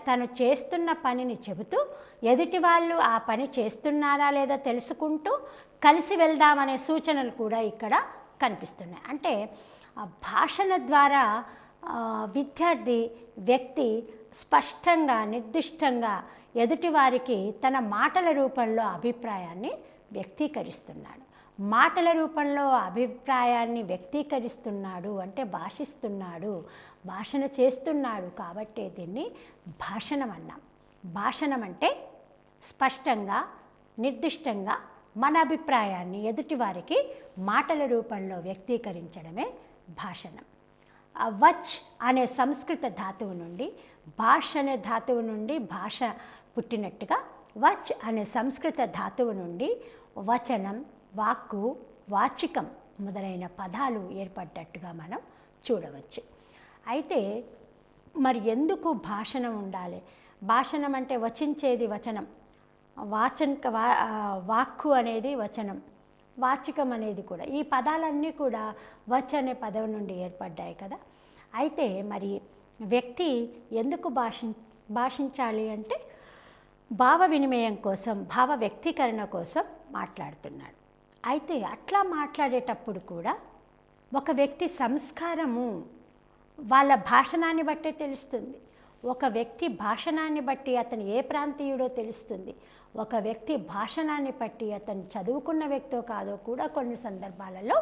తను చేస్తున్న పనిని చెబుతూ ఎదుటి వాళ్ళు ఆ పని చేస్తున్నారా లేదా తెలుసుకుంటూ కలిసి వెళ్దామనే సూచనలు కూడా ఇక్కడ కనిపిస్తున్నాయి. అంటే భాషణ ద్వారా వ్యక్తి స్పష్టంగా, నిర్దిష్టంగా ఎదుటివారికి తన మాటల రూపంలో అభిప్రాయాన్ని వ్యక్తీకరిస్తున్నాడు. మాటల రూపంలో అభిప్రాయాన్ని వ్యక్తీకరిస్తున్నాడు అంటే భాషిస్తున్నాడు, భాషణ చేస్తున్నాడు. కాబట్టి దీన్ని భాషణం అన్నాం. భాషణం అంటే స్పష్టంగా, నిర్దిష్టంగా మన అభిప్రాయాన్ని ఎదుటివారికి మాటల రూపంలో వ్యక్తీకరించడమే భాషణం. వచ్ అనే సంస్కృత ధాతువు నుండి, భాష అనే ధాతువు నుండి భాష పుట్టినట్టుగా వచ్ అనే సంస్కృత ధాతువు నుండి వచనం, వాక్కు, వాచికం మొదలైన పదాలు ఏర్పడ్డట్టుగా మనం చూడవచ్చు. అయితే మరి ఎందుకు భాషణం ఉండాలి? భాషణం అంటే వచించేది వచనం, వాక్కు అనేది వచనం, వాచికం అనేది కూడా, ఈ పదాలన్నీ కూడా వచ్ అనే పదం నుండి ఏర్పడ్డాయి కదా. అయితే మరి వ్యక్తి ఎందుకు భాషించాలి అంటే భావ వినిమయం కోసం, భావ వ్యక్తీకరణ కోసం మాట్లాడుతున్నాడు. అయితే అట్లా మాట్లాడేటప్పుడు కూడా ఒక వ్యక్తి సంస్కారము వాళ్ళ భాషణాన్ని బట్టే తెలుస్తుంది. ఒక వ్యక్తి భాషణాన్ని బట్టి అతను ఏ ప్రాంతీయుడో తెలుస్తుంది. ఒక వ్యక్తి భాషణాన్ని బట్టి అతను చదువుకున్న వ్యక్తో కాదో కూడా కొన్ని సందర్భాలలో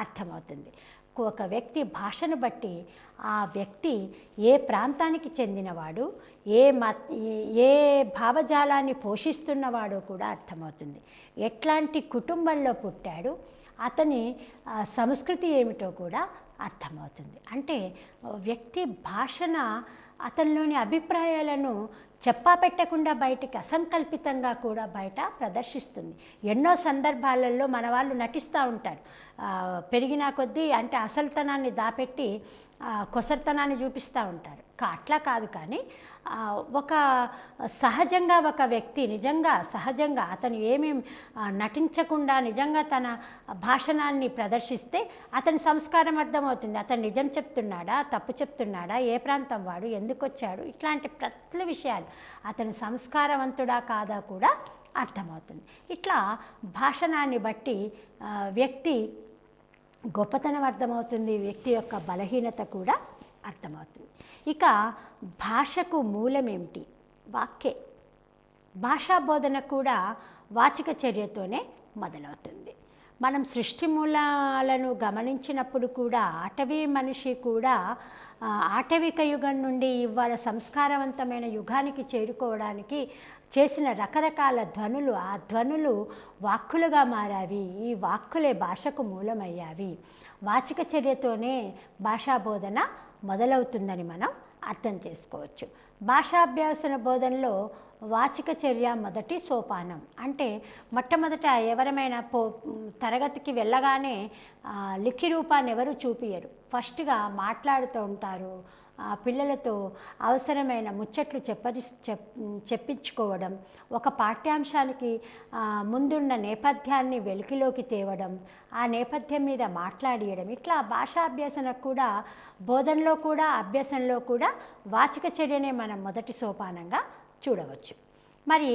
అర్థమవుతుంది. ఒక వ్యక్తి భాషను బట్టి ఆ వ్యక్తి ఏ ప్రాంతానికి చెందినవాడు, ఏ భావజాలాన్ని పోషిస్తున్నవాడో కూడా అర్థమవుతుంది. ఎట్లాంటి కుటుంబంలో పుట్టాడు, అతని సంస్కృతి ఏమిటో కూడా అర్థమవుతుంది. అంటే వ్యక్తి భాషణ అతనిలోని అభిప్రాయాలను చెప్పా పెట్టకుండా బయటికి అసంకల్పితంగా కూడా బయట ప్రదర్శిస్తుంది. ఎన్నో సందర్భాలలో మన వాళ్ళు నటిస్తూ ఉంటారు. పెరిగిన కొద్దీ అంటే అసలుతనాన్ని దాపెట్టి కొసరితనాన్ని చూపిస్తూ ఉంటారు. అట్లా కాదు, కానీ ఒక సహజంగా ఒక వ్యక్తి నిజంగా సహజంగా అతను ఏమీ నటించకుండా నిజంగా తన భాషణాన్ని ప్రదర్శిస్తే అతని సంస్కారం అర్థమవుతుంది. అతను నిజం చెప్తున్నాడా, తప్పు చెప్తున్నాడా, ఏ ప్రాంతం వాడు, ఎందుకు వచ్చాడు, ఇట్లాంటి ప్రతి విషయాలు అతని సంస్కారవంతుడా కాదా కూడా అర్థమవుతుంది. ఇట్లా భాషణాన్ని బట్టి వ్యక్తి గొప్పతనం అర్థమవుతుంది, వ్యక్తి యొక్క బలహీనత కూడా అర్థమవుతుంది. ఇక భాషకు మూలం ఏమిటి? వాక్యే. భాషా బోధన కూడా వాచిక చర్యతోనే మొదలవుతుంది. మనం సృష్టి మూలాలను గమనించినప్పుడు కూడా అటవీ మనిషి కూడా ఆటవిక యుగం నుండి ఇవాళ సంస్కారవంతమైన యుగానికి చేరుకోవడానికి చేసిన రకరకాల ధ్వనులు, ఆ ధ్వనులు వాక్కులుగా మారావి. ఈ వాక్కులే భాషకు మూలమయ్యావి. వాచిక చర్యతోనే భాషా బోధన మొదలవుతుందని మనం అర్థం చేసుకోవచ్చు. భాషాభ్యాసన బోధనలో వాచిక చర్య మొదటి సోపానం. అంటే మొట్టమొదట ఎవరమైనా తరగతికి వెళ్ళగానే లిఖి రూపాన్ని ఎవరు చూపియరు. ఫస్ట్గా మాట్లాడుతూ ఉంటారు. పిల్లలతో అవసరమైన ముచ్చట్లు చెప్పించుకోవడం, ఒక పాఠ్యాంశానికి ముందున్న నేపథ్యాన్ని వెలికిలోకి తేవడం, ఆ నేపథ్యం మీద మాట్లాడియడం, ఇట్లా భాషాభ్యాసనకు కూడా బోధనలో కూడా అభ్యాసంలో కూడా వాచిక చర్యనే మనం మొదటి సోపానంగా చూడవచ్చు. మరి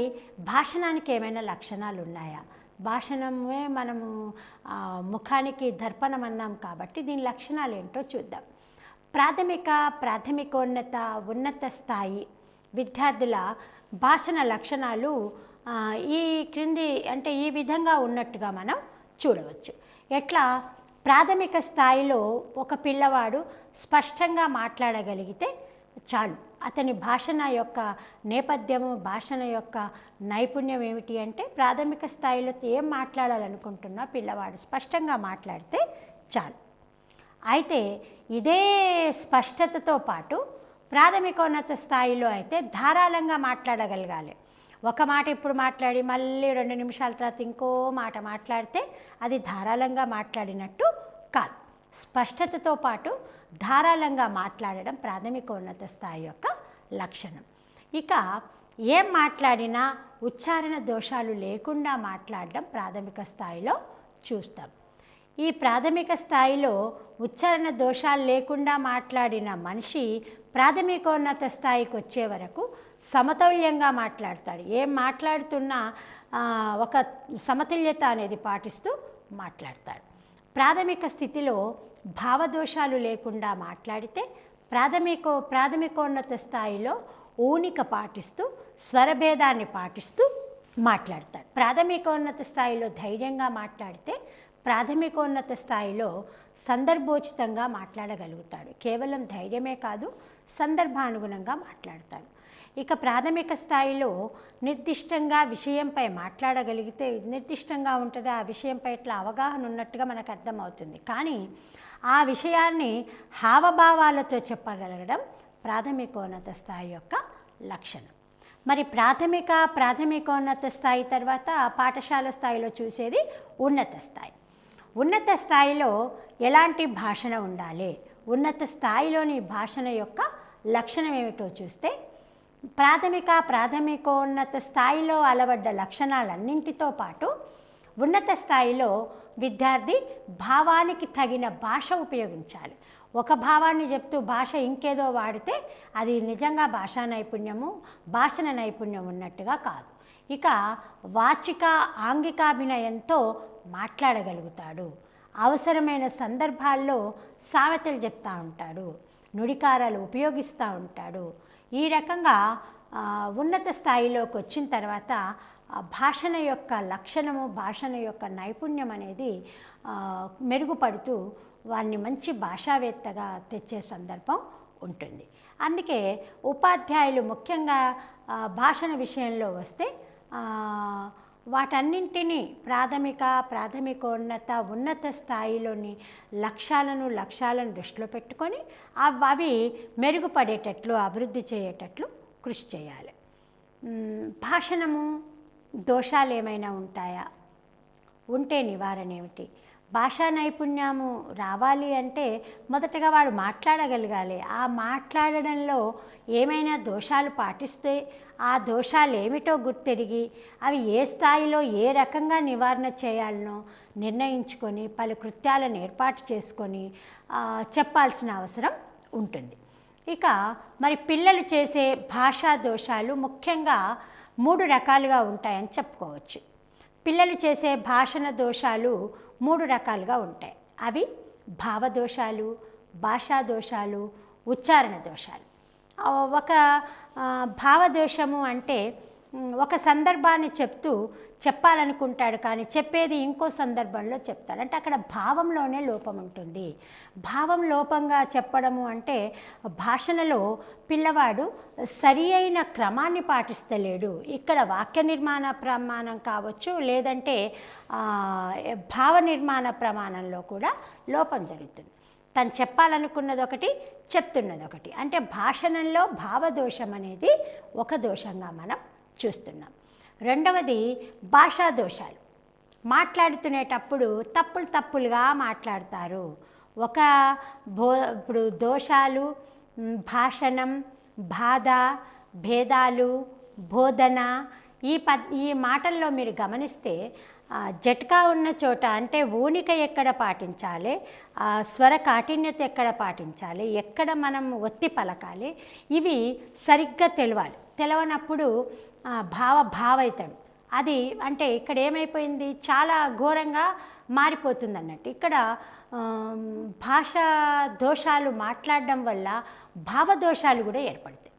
భాషణానికి ఏమైనా లక్షణాలు ఉన్నాయా? భాషణమే మనము ముఖానికి దర్పణం అన్నాం కాబట్టి దీని లక్షణాలు ఏంటో చూద్దాం. ప్రాథమికోన్నత ఉన్నత స్థాయి విద్యార్థుల భాషణ లక్షణాలు ఈ క్రింది అంటే ఈ విధంగా ఉన్నట్టుగా మనం చూడవచ్చు. ఎట్లా? ప్రాథమిక స్థాయిలో ఒక పిల్లవాడు స్పష్టంగా మాట్లాడగలిగితే చాలు. అతని భాషణ యొక్క నేపథ్యము, భాషణ యొక్క నైపుణ్యం ఏమిటి అంటే ప్రాథమిక స్థాయిలో ఏం మాట్లాడాలనుకుంటున్నా పిల్లవాడు స్పష్టంగా మాట్లాడితే చాలు. అయితే ఇదే స్పష్టతతో పాటు ప్రాథమికోన్నత స్థాయిలో అయితే ధారాళంగా మాట్లాడగలగాలి. ఒక మాట ఇప్పుడు మాట్లాడి మళ్ళీ 2 నిమిషాల తర్వాత ఇంకో మాట మాట్లాడితే అది ధారాళంగా మాట్లాడినట్టు కాదు. స్పష్టతతో పాటు ధారాళంగా మాట్లాడడం ప్రాథమికోన్నత స్థాయి యొక్క లక్షణం. ఇక ఏం మాట్లాడినా ఉచ్చారణ దోషాలు లేకుండా మాట్లాడడం ప్రాథమిక స్థాయిలో చూస్తాం. ఈ ప్రాథమిక స్థాయిలో ఉచ్చారణ దోషాలు లేకుండా మాట్లాడిన మనిషి ప్రాథమికోన్నత స్థాయికి వచ్చే వరకు సమతౌల్యంగా మాట్లాడతాడు. ఏం మాట్లాడుతున్నా ఒక సమతుల్యత అనేది పాటిస్తూ మాట్లాడతాడు. ప్రాథమిక స్థితిలో భావదోషాలు లేకుండా మాట్లాడితే ప్రాథమికోన్నత స్థాయిలో ఊనిక పాటిస్తూ స్వరభేదాన్ని పాటిస్తూ మాట్లాడతాడు. ప్రాథమికోన్నత స్థాయిలో ధైర్యంగా మాట్లాడితే ప్రాథమికోన్నత స్థాయిలో సందర్భోచితంగా మాట్లాడగలుగుతాడు. కేవలం ధైర్యమే కాదు, సందర్భానుగుణంగా మాట్లాడతాడు. ఇక ప్రాథమిక స్థాయిలో నిర్దిష్టంగా విషయంపై మాట్లాడగలిగితే నిర్దిష్టంగా ఉంటుంది, ఆ విషయంపై ఇట్లా అవగాహన ఉన్నట్టుగా మనకు అర్థమవుతుంది. కానీ ఆ విషయాన్ని హావభావాలతో చెప్పగలగడం ప్రాథమికోన్నత స్థాయి యొక్క లక్షణం. మరి ప్రాథమికోన్నత స్థాయి తర్వాత పాఠశాల స్థాయిలో చూసేది ఉన్నత స్థాయి. ఉన్నత స్థాయిలో ఎలాంటి భాషణ ఉండాలి, ఉన్నత స్థాయిలోని భాషణ యొక్క లక్షణం ఏమిటో చూస్తే ప్రాథమికోన్నత స్థాయిలో అలవడ్డ లక్షణాలన్నింటితో పాటు ఉన్నత స్థాయిలో విద్యార్థి భావానికి తగిన భాష ఉపయోగించాలి. ఒక భావాన్ని చెప్తూ భాష ఇంకేదో వాడితే అది నిజంగా భాషా నైపుణ్యము, భాషణ నైపుణ్యం ఉన్నట్టుగా కాదు. ఇక వాచిక ఆంగికాభినయంతో మాట్లాడగలుగుతాడు. అవసరమైన సందర్భాల్లో సామెతలు చెప్తూ ఉంటాడు, నుడికారాలు ఉపయోగిస్తూ ఉంటాడు. ఈ రకంగా ఉన్నత స్థాయిలోకి వచ్చిన తర్వాత భాషణ యొక్క లక్షణము, భాషణ యొక్క నైపుణ్యం అనేది మెరుగుపడుతూ వారిని మంచి భాషావేత్తగా తెచ్చే సందర్భం ఉంటుంది. అందుకే ఉపాధ్యాయులు ముఖ్యంగా భాషణ విషయంలో వస్తే వాటన్నింటినీ ప్రాథమికోన్నత ఉన్నత స్థాయిలోని లక్ష్యాలను దృష్టిలో పెట్టుకొని అవి మెరుగుపడేటట్లు అభివృద్ధి చేయేటట్లు కృషి చేయాలి. భాషణము దోషాలు ఏమైనా ఉంటాయా? ఉంటే నివారణ ఏమిటి? భాషా నైపుణ్యము రావాలి అంటే మొదటగా వాడు మాట్లాడగలగాలి. ఆ మాట్లాడడంలో ఏమైనా దోషాలు పాటిస్తే ఆ దోషాలు ఏమిటో గుర్తెరిగి అవి ఏ స్థాయిలో ఏ రకంగా నివారణ చేయాలనో నిర్ణయించుకొని పలు కృత్యాలను ఏర్పాటు చేసుకొని చెప్పాల్సిన అవసరం ఉంటుంది. ఇక మరి పిల్లలు చేసే భాషా దోషాలు ముఖ్యంగా 3 రకాలుగా ఉంటాయని చెప్పుకోవచ్చు. పిల్లలు చేసే భాషణ దోషాలు 3 రకాలుగా ఉంటాయి. అవి భావదోషాలు, భాషా దోషాలు, ఉచ్చారణ దోషాలు. ఒక భావదోషము అంటే ఒక సందర్భాన్ని చెప్పాలనుకుంటాడు కానీ చెప్పేది ఇంకో సందర్భంలో చెప్తాడు. అంటే అక్కడ భావంలోనే లోపం ఉంటుంది. భావం లోపంగా చెప్పడము అంటే భాషణలో పిల్లవాడు సరి అయిన క్రమాన్ని పాటిస్తలేడు. ఇక్కడ వాక్య నిర్మాణ ప్రమాణం కావచ్చు, లేదంటే భావ నిర్మాణ ప్రమాణంలో కూడా లోపం జరుగుతుంది. తను చెప్పాలనుకున్నది ఒకటి, చెప్తున్నది ఒకటి. అంటే భాషణంలో భావదోషం అనేది ఒక దోషంగా మనం చూస్తున్నాం. రెండవది భాషా దోషాలు. మాట్లాడుతునేటప్పుడు తప్పులుగా మాట్లాడతారు. ఇప్పుడు దోషాలు, భాషణం, బాధ, భేదాలు, బోధన, ఈ మాటల్లో మీరు గమనిస్తే జట్కా ఉన్న చోట అంటే ఊనిక ఎక్కడ పాటించాలి, స్వర కాఠిన్యత ఎక్కడ పాటించాలి, ఎక్కడ మనం ఒత్తి పలకాలి, ఇవి సరిగ్గా తెలవనప్పుడు భావైతాడు. అది అంటే ఇక్కడ ఏమైపోయింది, చాలా ఘోరంగా మారిపోతుంది అన్నట్టు. ఇక్కడ భాషా దోషాలు మాట్లాడడం వల్ల భావదోషాలు కూడా ఏర్పడతాయి.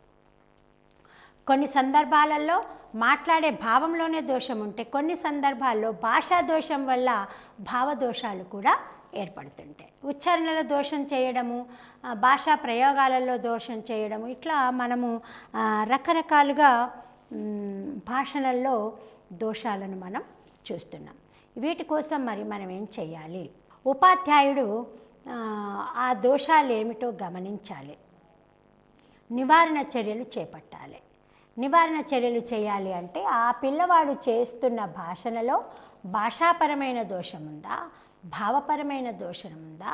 కొన్ని సందర్భాలలో మాట్లాడే భావంలోనే దోషం ఉంటే, కొన్ని సందర్భాల్లో భాషా దోషం వల్ల భావదోషాలు కూడా ఏర్పడుతుంటాయి. ఉచ్చారణలో దోషం చేయడము, భాషా ప్రయోగాలలో దోషం చేయడము, ఇట్లా మనము రకరకాలుగా భాషలలో దోషాలను మనం చూస్తున్నాం. వీటి కోసం మరి మనం ఏం చేయాలి? ఉపాధ్యాయుడు ఆ దోషాలు ఏమిటో గమనించాలి, నివారణ చర్యలు చేపట్టాలి. నివారణ చర్యలు చేయాలి అంటే ఆ పిల్లవాడు చేస్తున్న భాషణలో భాషాపరమైన దోషం ఉందా, భావపరమైన దోషం ఉందా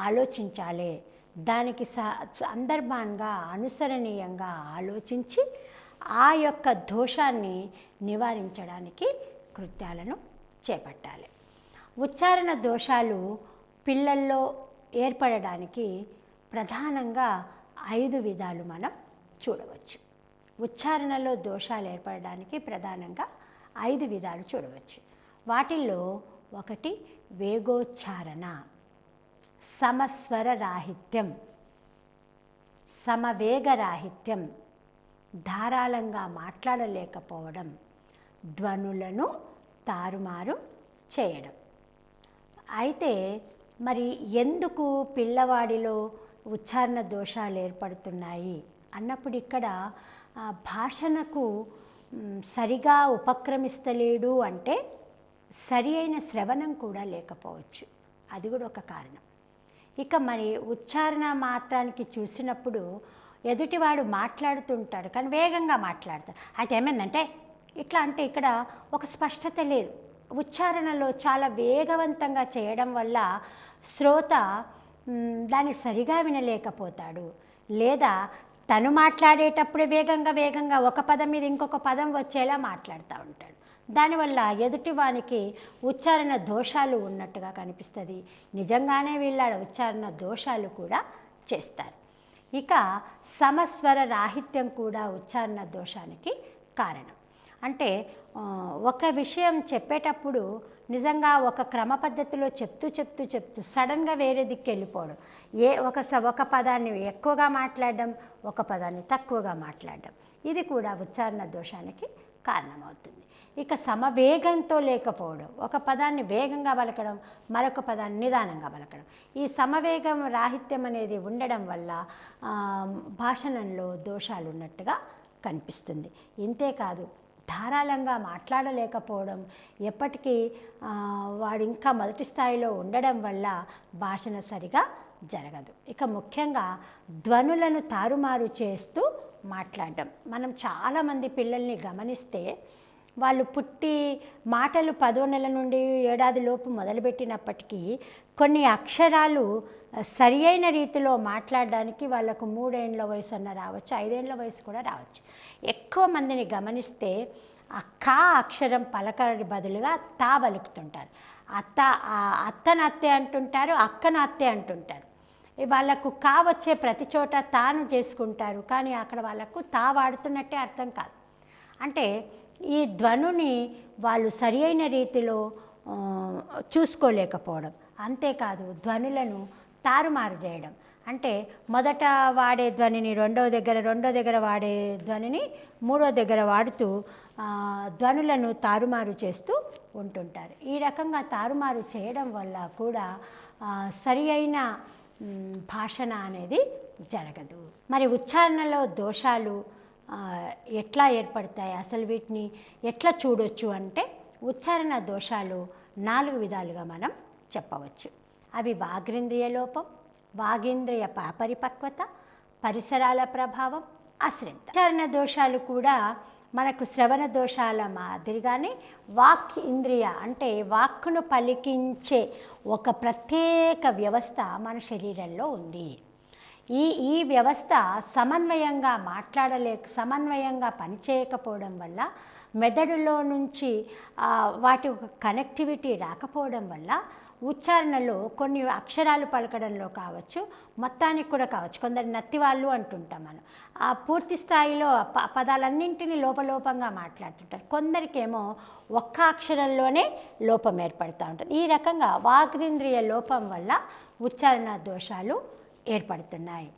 ఆలోచించాలి. దానికి సందర్భంగా అనుసరణీయంగా ఆలోచించి ఆ యొక్క దోషాన్ని నివారించడానికి కృత్యాలను చేపట్టాలి. ఉచ్చారణ దోషాలు పిల్లల్లో ఏర్పడడానికి ప్రధానంగా 5 విధాలు మనం చూడవచ్చు. ఉచ్చారణలో దోషాలు ఏర్పడడానికి ప్రధానంగా 5 విధాలు చూడవచ్చు. వాటిల్లో ఒకటి వేగోచ్చారణ, సమస్వర రాహిత్యం, సమవేగ రాహిత్యం, ధారాళంగా మాట్లాడలేకపోవడం, ధ్వనులను తారుమారు చేయడం. అయితే మరి ఎందుకు పిల్లవాడిలో ఉచ్చారణ దోషాలు ఏర్పడుతున్నాయి అన్నప్పుడు ఇక్కడ భాషణకు సరిగా ఉపక్రమిస్తలేడు అంటే సరి అయిన శ్రవణం కూడా లేకపోవచ్చు. అది కూడా ఒక కారణం. ఇక మరి ఉచ్చారణ మాత్రానికి చూసినప్పుడు ఎదుటివాడు మాట్లాడుతుంటాడు కానీ వేగంగా మాట్లాడతాడు. అయితే ఏమైందంటే ఇట్లా అంటే ఇక్కడ ఒక స్పష్టత లేదు. ఉచ్చారణలో చాలా వేగవంతంగా చేయడం వల్ల శ్రోత దాన్ని సరిగా వినలేకపోతాడు. లేదా తను మాట్లాడేటప్పుడే వేగంగా ఒక పదం మీద ఇంకొక పదం వచ్చేలా మాట్లాడుతూ ఉంటాడు. దానివల్ల ఎదుటివానికి ఉచ్చారణ దోషాలు ఉన్నట్టుగా కనిపిస్తుంది. నిజంగానే వీళ్ళ ఉచ్చారణ దోషాలు కూడా చేస్తారు. ఇక సమస్వర రాహిత్యం కూడా ఉచ్చారణ దోషానికి కారణం. అంటే ఒక విషయం చెప్పేటప్పుడు నిజంగా ఒక క్రమ పద్ధతిలో చెప్తూ సడన్గా వేరే దిక్కు వెళ్ళిపోవడం, ఒక పదాన్ని ఎక్కువగా మాట్లాడడం, ఒక పదాన్ని తక్కువగా మాట్లాడడం, ఇది కూడా ఉచ్చారణ దోషానికి కారణమవుతుంది. ఇక సమవేగంతో లేకపోవడం, ఒక పదాన్ని వేగంగా పలకడం, మరొక పదాన్ని నిదానంగా పలకడం, ఈ సమవేగం రాహిత్యం అనేది ఉండడం వల్ల భాషణంలో దోషాలు ఉన్నట్టుగా కనిపిస్తుంది. ఇంతేకాదు ధారాళంగా మాట్లాడలేకపోవడం, ఎప్పటికీ వాడు ఇంకా మొదటి స్థాయిలో ఉండడం వల్ల భాషణ సరిగా జరగదు. ఇక ముఖ్యంగా ధ్వనులను తారుమారు చేస్తూ మాట్లాడడం. మనం చాలామంది పిల్లల్ని గమనిస్తే వాళ్ళు పుట్టి మాటలు 10వ నెల నుండి ఏడాది లోపు మొదలుపెట్టినప్పటికీ కొన్ని అక్షరాలు సరి అయిన రీతిలో మాట్లాడడానికి వాళ్ళకు 3 ఏండ్ల వయసు అన్న రావచ్చు, 5 ఏండ్ల వయసు కూడా రావచ్చు. ఎక్కువ మందిని గమనిస్తే ఆ కా అక్షరం పలకడి బదులుగా తా పలుకుతుంటారు. అత్తను అత్తే అంటుంటారు, అక్కను అత్తే అంటుంటారు. వాళ్ళకు కా వచ్చే ప్రతి చోట తాను చేసుకుంటారు, కానీ అక్కడ వాళ్ళకు తా వాడుతున్నట్టే అర్థం కాదు. అంటే ఈ ధ్వనుని వాళ్ళు సరి అయిన రీతిలో చూసుకోలేకపోవడం, అంతేకాదు ధ్వనులను తారుమారు చేయడం. అంటే మొదట వాడే ధ్వనిని రెండో దగ్గర వాడే ధ్వనిని మూడో దగ్గర వాడుతూ ధ్వనులను తారుమారు చేస్తూ ఉంటుంటారు. ఈ రకంగా తారుమారు చేయడం వల్ల కూడా సరి అయిన భాషణ అనేది జరగదు. మరి ఉచ్చారణలో దోషాలు ఎట్లా ఏర్పడతాయి, అసలు వీటిని ఎట్లా చూడొచ్చు అంటే ఉచ్చారణ దోషాలు 4 విధాలుగా మనం చెప్పవచ్చు. అవి వాగ్రింద్రియ లోపం, వాగేంద్రియ అపరిపక్వత, పరిసరాల ప్రభావం, అశ్రద్ధ. ఉచ్చారణ దోషాలు కూడా మనకు శ్రవణ దోషాల మాదిరిగానే వాక్ ఇంద్రియ అంటే వాక్కును పలికించే ఒక ప్రత్యేక వ్యవస్థ మన శరీరంలో ఉంది. ఈ వ్యవస్థ సమన్వయంగా పనిచేయకపోవడం వల్ల, మెదడులో నుంచి వాటి కనెక్టివిటీ రాకపోవడం వల్ల ఉచ్చారణలో కొన్ని అక్షరాలు పలకడంలో కావచ్చు, మొత్తానికి కూడా కావచ్చు. కొందరు నత్తి వాళ్ళు అంటుంటాం మనం, పూర్తి స్థాయిలో పదాలన్నింటినీ లోపంగా మాట్లాడుతుంటారు. కొందరికేమో ఒక్క అక్షరంలోనే లోపం ఏర్పడుతూ ఉంటుంది. ఈ రకంగా వాగ్రింద్రియ లోపం వల్ల ఉచ్చారణ దోషాలు ఏర్పడుతున్నాయి.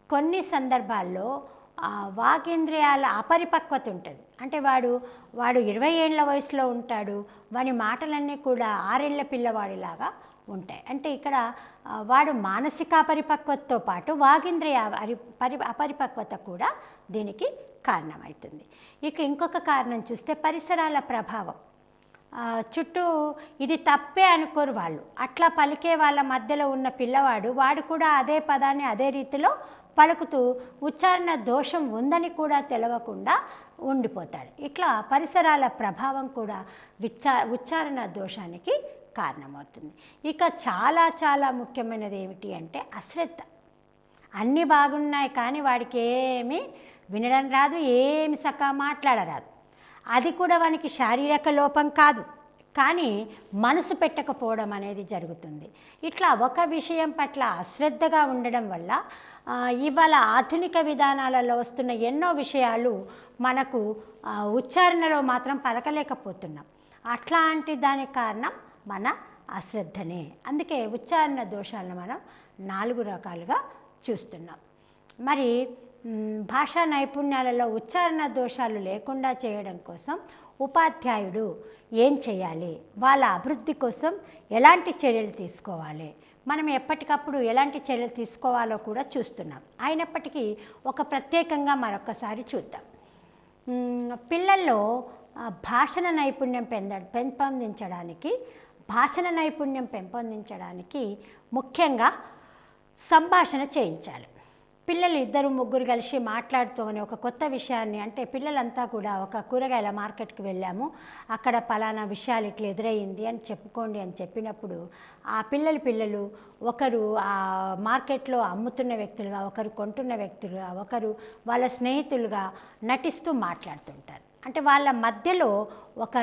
కొన్ని సందర్భాల్లో వాగేంద్రియాల అపరిపక్వత ఉంటుంది. అంటే వాడు 20 ఏండ్ల వయసులో ఉంటాడు, వాని మాటలన్నీ కూడా 6 ఏళ్ల పిల్లవాడిలాగా ఉంటాయి. అంటే ఇక్కడ వాడు మానసిక అపరిపక్వతతో పాటు వాగేంద్రియ అపరిపక్వత కూడా దీనికి కారణమవుతుంది. ఇక ఇంకొక కారణం చూస్తే పరిసరాల ప్రభావం. చుట్టూ ఇది తప్పే అనుకోరు వాళ్ళు, అట్లా పలికే వాళ్ళ మధ్యలో ఉన్న పిల్లవాడు వాడు కూడా అదే పదాన్ని అదే రీతిలో పలుకుతూ ఉచ్చారణ దోషం ఉందని కూడా తెలవకుండా ఉండిపోతాడు. ఇట్లా పరిసరాల ప్రభావం కూడా ఉచ్చారణ దోషానికి కారణమవుతుంది. ఇక చాలా ముఖ్యమైనది ఏమిటి అంటే అశ్రద్ధ. అన్నీ బాగున్నాయి కానీ వాడికి ఏమీ వినడం రాదు, ఏమి సకా మాట్లాడరాదు. అది కూడా వానికి శారీరక లోపం కాదు, కానీ మనసు పెట్టకపోవడం అనేది జరుగుతుంది. ఇట్లా ఒక విషయం పట్ల అశ్రద్ధగా ఉండడం వల్ల ఇవాళ ఆధునిక విధానాలలో వస్తున్న ఎన్నో విషయాలు మనకు ఉచ్చారణలో మాత్రం పలకలేకపోతున్నాం. అట్లాంటి దానికి కారణం మన అశ్రద్ధనే. అందుకే ఉచ్చారణ దోషాలను మనం 4 రకాలుగా చూస్తున్నాం. మరి భాషా నైపుణ్యాలలో ఉచ్చారణ దోషాలు లేకుండా చేయడం కోసం ఉపాధ్యాయుడు ఏం చేయాలి, వాళ్ళ అభివృద్ధి కోసం ఎలాంటి చర్యలు తీసుకోవాలి, మనం ఎప్పటికప్పుడు ఎలాంటి చర్యలు తీసుకోవాలో కూడా చూస్తున్నాం. అయినప్పటికీ ఒక ప్రత్యేకంగా మరొకసారి చూద్దాం. పిల్లల్లో భాషణ నైపుణ్యం పెంపొందించడానికి ముఖ్యంగా సంభాషణ చేయించాలి. పిల్లలు 2-3 కలిసి మాట్లాడుతూ అని ఒక కొత్త విషయాన్ని, అంటే పిల్లలంతా కూడా ఒక కూరగాయల మార్కెట్కి వెళ్ళాము, అక్కడ పలానా విషయాలు ఇట్లా ఎదురయ్యింది అని చెప్పుకోండి అని చెప్పినప్పుడు ఆ పిల్లలు ఒకరు ఆ మార్కెట్లో అమ్ముతున్న వ్యక్తులుగా, ఒకరు కొంటున్న వ్యక్తులుగా, ఒకరు వాళ్ళ స్నేహితులుగా నటిస్తూ మాట్లాడుతుంటారు. అంటే వాళ్ళ మధ్యలో ఒక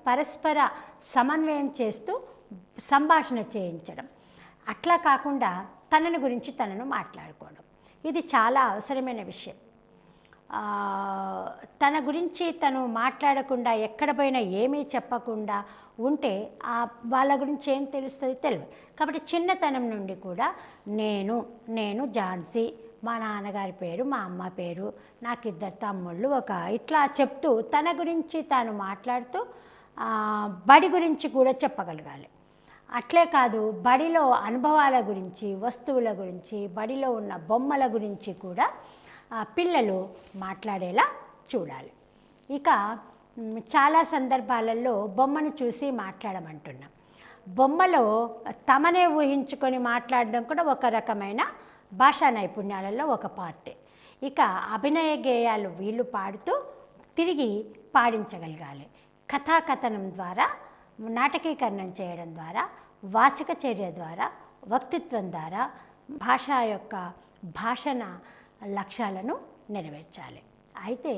పరస్పర సమన్వయం చేస్తూ సంభాషణ చేయించడం. అట్లా కాకుండా తనను గురించి తనను మాట్లాడుకోవడం, ఇది చాలా అవసరమైన విషయం. తన గురించి తను మాట్లాడకుండా ఎక్కడ పోయినా ఏమీ చెప్పకుండా ఉంటే వాళ్ళ గురించి ఏం తెలుస్తుంది, తెలియదు. కాబట్టి చిన్నతనం నుండి కూడా నేను ఝాన్సీ, మా నాన్నగారి పేరు, మా అమ్మ పేరు, నాకు 2 తమ్ముళ్ళు, ఇట్లా చెప్తూ తన గురించి తాను మాట్లాడుతూ బడి గురించి కూడా చెప్పగలగాలి. అట్లే కాదు, బడిలో అనుభవాల గురించి, వస్తువుల గురించి, బడిలో ఉన్న బొమ్మల గురించి కూడా పిల్లలు మాట్లాడేలా చూడాలి. ఇక చాలా సందర్భాలలో బొమ్మను చూసి మాట్లాడమంటున్నాం. బొమ్మలో తమనే ఊహించుకొని మాట్లాడడం కూడా ఒక రకమైన భాషా నైపుణ్యాలలో ఒక పార్టే. ఇక అభినయ గేయాలు వీళ్ళు పాడుతూ తిరిగి పాడించగలగాలి. కథాకథనం ద్వారా, నాటకీకరణం చేయడం ద్వారా, వాచక చర్య ద్వారా, వక్తృత్వం ద్వారా భాషణ లక్ష్యాలను నెరవేర్చాలి. అయితే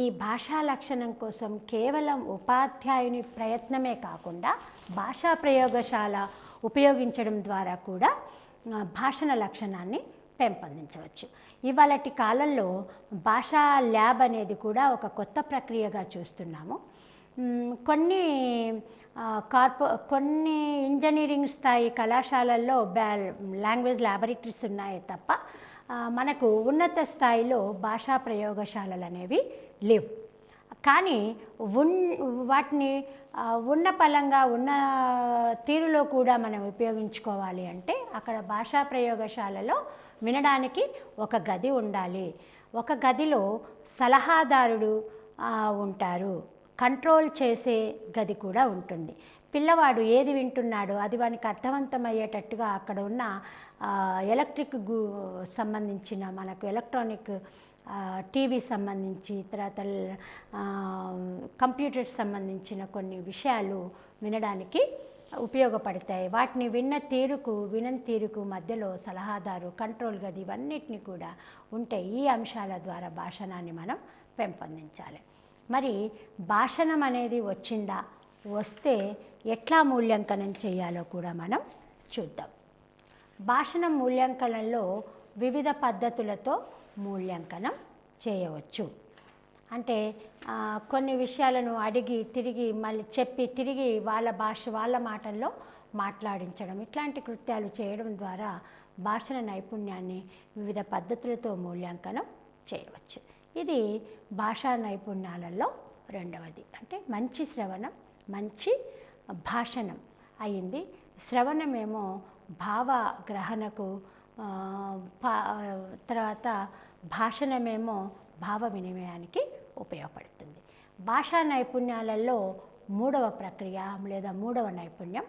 ఈ భాషా లక్షణం కోసం కేవలం ఉపాధ్యాయుని ప్రయత్నమే కాకుండా భాషా ప్రయోగశాల ఉపయోగించడం ద్వారా కూడా భాషణ లక్షణాన్ని పెంపొందించవచ్చు. ఇవాళటి కాలంలో భాషా ల్యాబ్ అనేది కూడా ఒక కొత్త ప్రక్రియగా చూస్తున్నాము. కొన్ని ఇంజనీరింగ్ స్థాయి కళాశాలల్లో లాంగ్వేజ్ ల్యాబొరేటరీస్ ఉన్నాయే తప్ప మనకు ఉన్నత స్థాయిలో భాషా ప్రయోగశాలలు అనేవి లేవు. కానీ వాటిని ఉన్న పలంగా ఉన్న తీరులో కూడా మనం ఉపయోగించుకోవాలి అంటే అక్కడ భాషా ప్రయోగశాలలో వినడానికి ఒక గది ఉండాలి. ఒక గదిలో సలహాదారుడు ఉంటారు, కంట్రోల్ చేసే గది కూడా ఉంటుంది. పిల్లవాడు ఏది వింటున్నాడో అది వానికి అర్థవంతమయ్యేటట్టుగా అక్కడ ఉన్న ఎలక్ట్రిక్ సంబంధించిన మనకు ఎలక్ట్రానిక్ టీవీ సంబంధించి, తర్వాత కంప్యూటర్స్ సంబంధించిన కొన్ని విషయాలు వినడానికి ఉపయోగపడతాయి. వాటిని వినని తీరుకు మధ్యలో సలహాదారు, కంట్రోల్ గది ఇవన్నిటిని కూడా ఉంటాయి. ఈ అంశాల ద్వారా భాషణాన్ని మనం పెంపొందించాలి. మరి భాషణం అనేది వచ్చిందా, వస్తే ఎట్లా మూల్యాంకనం చేయాలో కూడా మనం చూద్దాం. భాషణం మూల్యాంకనంలో వివిధ పద్ధతులతో మూల్యాంకనం చేయవచ్చు. అంటే కొన్ని విషయాలను అడిగి తిరిగి మళ్ళీ చెప్పి తిరిగి వాళ్ళ మాటల్లో మాట్లాడించడం, ఇట్లాంటి కృత్యాలు చేయడం ద్వారా భాషణ నైపుణ్యాన్ని వివిధ పద్ధతులతో మూల్యాంకనం చేయవచ్చు. ఇది భాషా నైపుణ్యాలలో రెండవది. అంటే మంచి శ్రవణం, మంచి భాషణం అయింది. శ్రవణమేమో భావగ్రహణకు, తర్వాత భాషణమేమో భావ వినిమయానికి ఉపయోగపడుతుంది. భాషా నైపుణ్యాలలో మూడవ ప్రక్రియ లేదా మూడవ నైపుణ్యం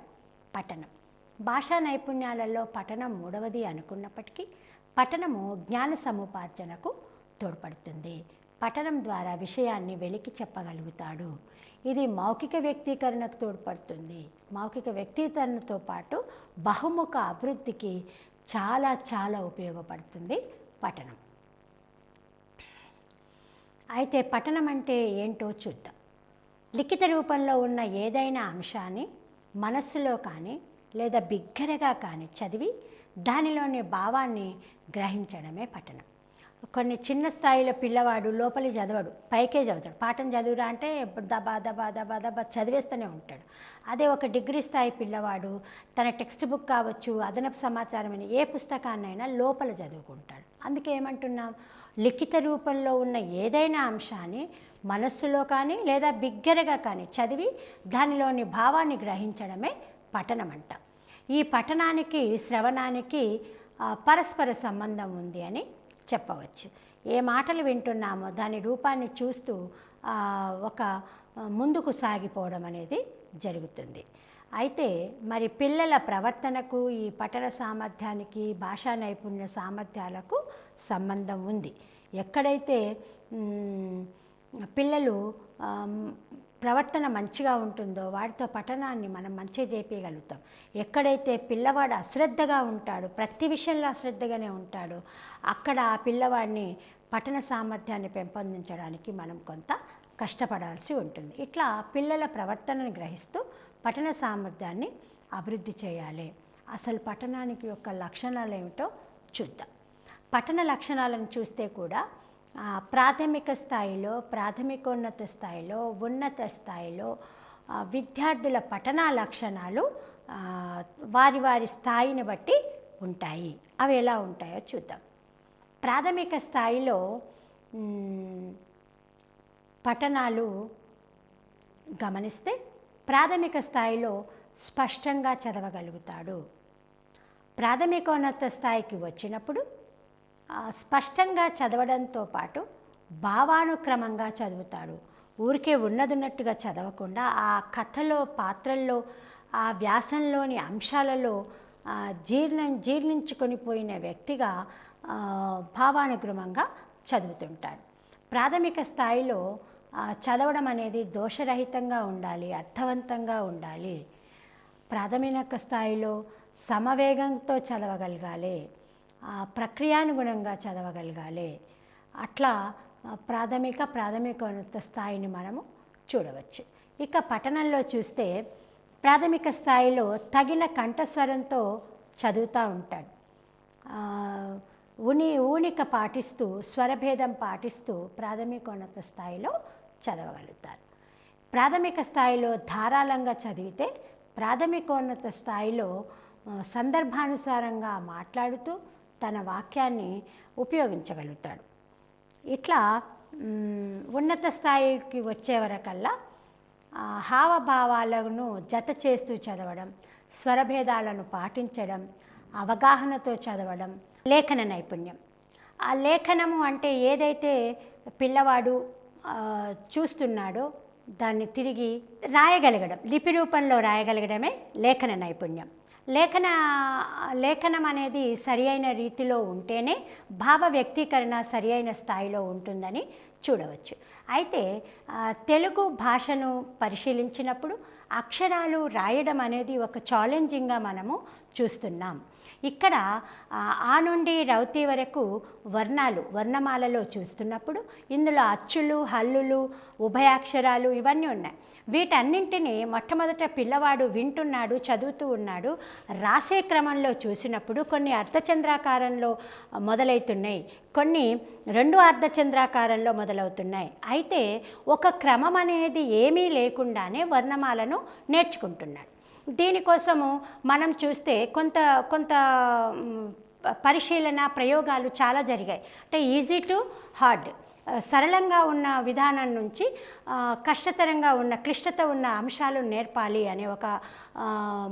పఠనం. భాషా నైపుణ్యాలలో పఠనం మూడవది అనుకున్నప్పటికీ పఠనము జ్ఞాన సముపార్జనకు తోడ్పడుతుంది. పఠనం ద్వారా విషయాన్ని వెలికి చెప్పగలుగుతాడు. ఇది మౌఖిక వ్యక్తీకరణకు తోడ్పడుతుంది. మౌఖిక వ్యక్తీకరణతో పాటు బహుముఖ అభివృద్ధికి చాలా చాలా ఉపయోగపడుతుంది పఠనం. అయితే పఠనం అంటే ఏంటో చూద్దాం. లిఖిత రూపంలో ఉన్న ఏదైనా అంశాన్ని మనస్సులో కానీ లేదా బిగ్గరగా కానీ చదివి దానిలోని భావాన్ని గ్రహించడమే పఠనం. కొన్ని చిన్న స్థాయిలో పిల్లవాడు లోపలి చదవడు, పైకే చదువుతాడు. పాఠం చదువురా అంటే దబా దబా దబా దబా చదివేస్తూనే ఉంటాడు. అదే ఒక డిగ్రీ స్థాయి పిల్లవాడు తన టెక్స్ట్ బుక్ కావచ్చు, అదనపు సమాచారం ఏ పుస్తకాన్నైనా లోపల చదువుకుంటాడు. అందుకే ఏమంటున్నాం, లిఖిత రూపంలో ఉన్న ఏదైనా అంశాన్ని మనస్సులో కానీ లేదా బిగ్గరగా కానీ చదివి దానిలోని భావాన్ని గ్రహించడమే పఠనం అంట. ఈ పఠనానికి శ్రవణానికి పరస్పర సంబంధం ఉంది అని చెప్పవచ్చు. ఏ మాటలు వింటున్నామో దాని రూపాన్ని చూస్తూ ఒక ముందుకు సాగిపోవడం అనేది జరుగుతుంది. అయితే మరి పిల్లల ప్రవర్తనకు ఈ పఠన సామర్థ్యానికి భాషా నైపుణ్య సామర్థ్యాలకు సంబంధం ఉంది. ఎక్కడైతే పిల్లలు ప్రవర్తన మంచిగా ఉంటుందో వాడితో పఠనాన్ని మనం మంచిగా చేపించగలుగుతాం. ఎక్కడైతే పిల్లవాడు అశ్రద్ధగా ఉంటాడో, ప్రతి విషయంలో అశ్రద్ధగానే ఉంటాడో, అక్కడ ఆ పిల్లవాడిని పఠన సామర్థ్యాన్ని పెంపొందించడానికి మనం కొంత కష్టపడాల్సి ఉంటుంది. ఇట్లా పిల్లల ప్రవర్తనను గ్రహిస్తూ పఠన సామర్థ్యాన్ని అభివృద్ధి చేయాలి. అసలు పఠనానికి యొక్క లక్షణాలు ఏమిటో చూద్దాం. పఠన లక్షణాలను చూస్తే కూడా ప్రాథమిక స్థాయిలో, ప్రాథమికోన్నత స్థాయిలో, ఉన్నత స్థాయిలో విద్యార్థుల పఠన లక్షణాలు వారి వారి స్థాయిని బట్టి ఉంటాయి. అవి ఎలా ఉంటాయో చూద్దాం. ప్రాథమిక స్థాయిలో పఠనాలు గమనిస్తే ప్రాథమిక స్థాయిలో స్పష్టంగా చదవగలుగుతాడు. ప్రాథమికోన్నత స్థాయికి వచ్చినప్పుడు స్పష్టంగా చదవడంతో పాటు భావానుక్రమంగా చదువుతాడు. ఊరికే ఉన్నదున్నట్టుగా చదవకుండా ఆ కథలో, పాత్రల్లో, ఆ వ్యాసంలోని అంశాలలో జీర్ణించుకొని పోయిన వ్యక్తిగా భావానుగ్రమంగా చదువుతుంటాడు. ప్రాథమిక స్థాయిలో చదవడం అనేది దోషరహితంగా ఉండాలి, అర్థవంతంగా ఉండాలి. ప్రాథమిక స్థాయిలో సమవేగంతో చదవగలగాలి, ప్రక్రియానుగుణంగా చదవగలగాలి. అట్లా ప్రాథమికోన్నత స్థాయిని మనము చూడవచ్చు. ఇక పఠనంలో చూస్తే ప్రాథమిక స్థాయిలో తగిన కంఠస్వరంతో చదువుతూ ఉంటాడు. ఊనిక పాటిస్తూ, స్వరభేదం పాటిస్తూ ప్రాథమికోన్నత స్థాయిలో చదవగలుగుతారు. ప్రాథమిక స్థాయిలో ధారాళంగా చదివితే ప్రాథమికోన్నత స్థాయిలో సందర్భానుసారంగా మాట్లాడుతూ తన వాక్యాన్ని ఉపయోగించగలుగుతాడు. ఇట్లా ఉన్నత స్థాయికి వచ్చే వరకల్లా హావభావాలను జత చేస్తూ చదవడం, స్వరభేదాలను పాటించడం, అవగాహనతో చదవడం, లేఖన నైపుణ్యం. ఆ లేఖనము అంటే ఏదైతే పిల్లవాడు చూస్తున్నాడో దాన్ని తిరిగి రాయగలగడం, లిపి రూపంలో రాయగలగడమే లేఖన నైపుణ్యం. లేఖనం అనేది సరి అయిన రీతిలో ఉంటేనే భావ వ్యక్తీకరణ సరి అయిన స్థాయిలో ఉంటుందని చూడవచ్చు. అయితే తెలుగు భాషను పరిశీలించినప్పుడు అక్షరాలు రాయడం అనేది ఒక ఛాలెంజింగ్గా మనము చూస్తున్నాం. ఇక్కడ ఆ నుండి రౌతి వరకు వర్ణమాలలో చూస్తున్నప్పుడు ఇందులో అచ్చులు, హల్లులు, ఉభయాక్షరాలు ఇవన్నీ ఉన్నాయి. వీటన్నింటినీ మొట్టమొదట పిల్లవాడు వింటున్నాడు, చదువుతూ ఉన్నాడు. రాసే క్రమంలో చూసినప్పుడు కొన్ని అర్ధచంద్రాకారంలో మొదలవుతున్నాయి, కొన్ని 2 అర్ధచంద్రాకారంలో మొదలవుతున్నాయి. అయితే ఒక క్రమం అనేది ఏమీ లేకుండానే వర్ణమాలను నేర్చుకుంటున్నాడు. దీనికోసము మనం చూస్తే కొంత పరిశీలన, ప్రయోగాలు చాలా జరిగాయి. అంటే ఈజీ టు హార్డ్, సరళంగా ఉన్న విధానం నుంచి క్లిష్టత ఉన్న అంశాలు నేర్పాలి అనే ఒక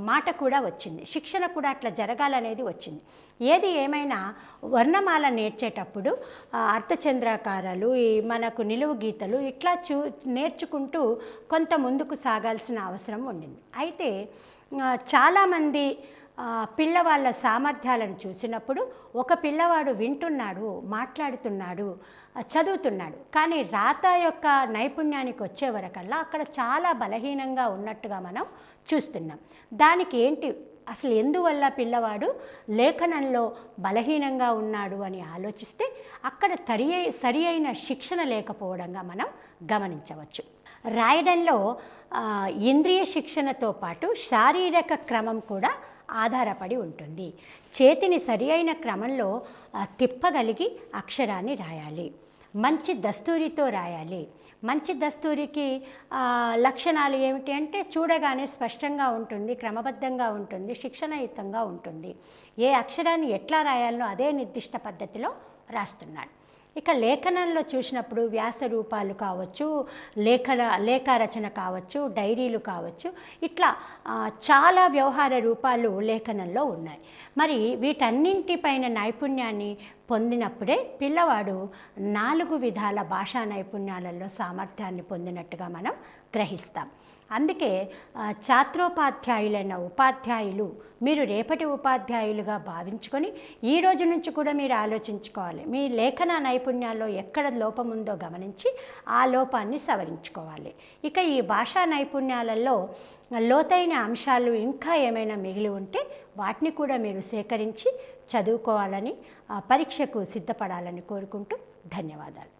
మాట కూడా వచ్చింది. శిక్షణ కూడా అట్లా జరగాలనేది వచ్చింది. ఏది ఏమైనా వర్ణమాల నేర్చేటప్పుడు అర్ధచంద్రాకారాలు, మనకు నిలువు గీతలు ఇట్లా నేర్చుకుంటూ కొంత ముందుకు సాగాల్సిన అవసరం ఉండింది. అయితే చాలామంది పిల్లవాళ్ళ సామర్థ్యాలను చూసినప్పుడు ఒక పిల్లవాడు వింటున్నాడు, మాట్లాడుతున్నాడు, చదువుతున్నాడు, కానీ రాత యొక్క నైపుణ్యానికి వచ్చే వరకల్లా అక్కడ చాలా బలహీనంగా ఉన్నట్టుగా మనం చూస్తున్నాం. దానికి ఏంటి, అసలు ఎందువల్ల పిల్లవాడు లేఖనంలో బలహీనంగా ఉన్నాడు అని ఆలోచిస్తే అక్కడ సరి అయిన శిక్షణ లేకపోవడంగా మనం గమనించవచ్చు. రాయడంలో ఇంద్రియ శిక్షణతో పాటు శారీరక క్రమం కూడా ఆధారపడి ఉంటుంది. చేతిని సరి అయిన క్రమంలో తిప్పగలిగి అక్షరాన్ని రాయాలి, మంచి దస్తూరితో రాయాలి. మంచి దస్తూరికి లక్షణాలు ఏమిటి అంటే చూడగానే స్పష్టంగా ఉంటుంది, క్రమబద్ధంగా ఉంటుంది, శిక్షణయుతంగా ఉంటుంది. ఏ అక్షరాన్ని ఎట్లా రాయాలో అదే నిర్దిష్ట పద్ధతిలో రాస్తున్నాడు. ఇక లేఖనంలో చూసినప్పుడు వ్యాస రూపాలు కావచ్చు, లేఖారచన కావచ్చు, డైరీలు కావచ్చు, ఇట్లా చాలా వ్యవహార రూపాలు లేఖనంలో ఉన్నాయి. మరి వీటన్నింటిపైన నైపుణ్యాన్ని పొందినప్పుడే పిల్లవాడు 4 విధాల భాషా నైపుణ్యాలలో సామర్థ్యాన్ని పొందినట్టుగా మనం గ్రహిస్తాం. అందుకే ఛాత్రోపాధ్యాయులైన ఉపాధ్యాయులు మీరు రేపటి ఉపాధ్యాయులుగా భావించుకొని ఈ రోజు నుంచి కూడా మీరు ఆలోచించుకోవాలి. మీ లేఖన నైపుణ్యాల్లో ఎక్కడ లోపం ఉందో గమనించి ఆ లోపాన్ని సవరించుకోవాలి. ఇక ఈ భాషా నైపుణ్యాలలో లోతైన అంశాలు ఇంకా ఏమైనా మిగిలి ఉంటే వాటిని కూడా మీరు సేకరించి చదువుకోవాలని, పరీక్షకు సిద్ధపడాలని కోరుకుంటూ ధన్యవాదాలు.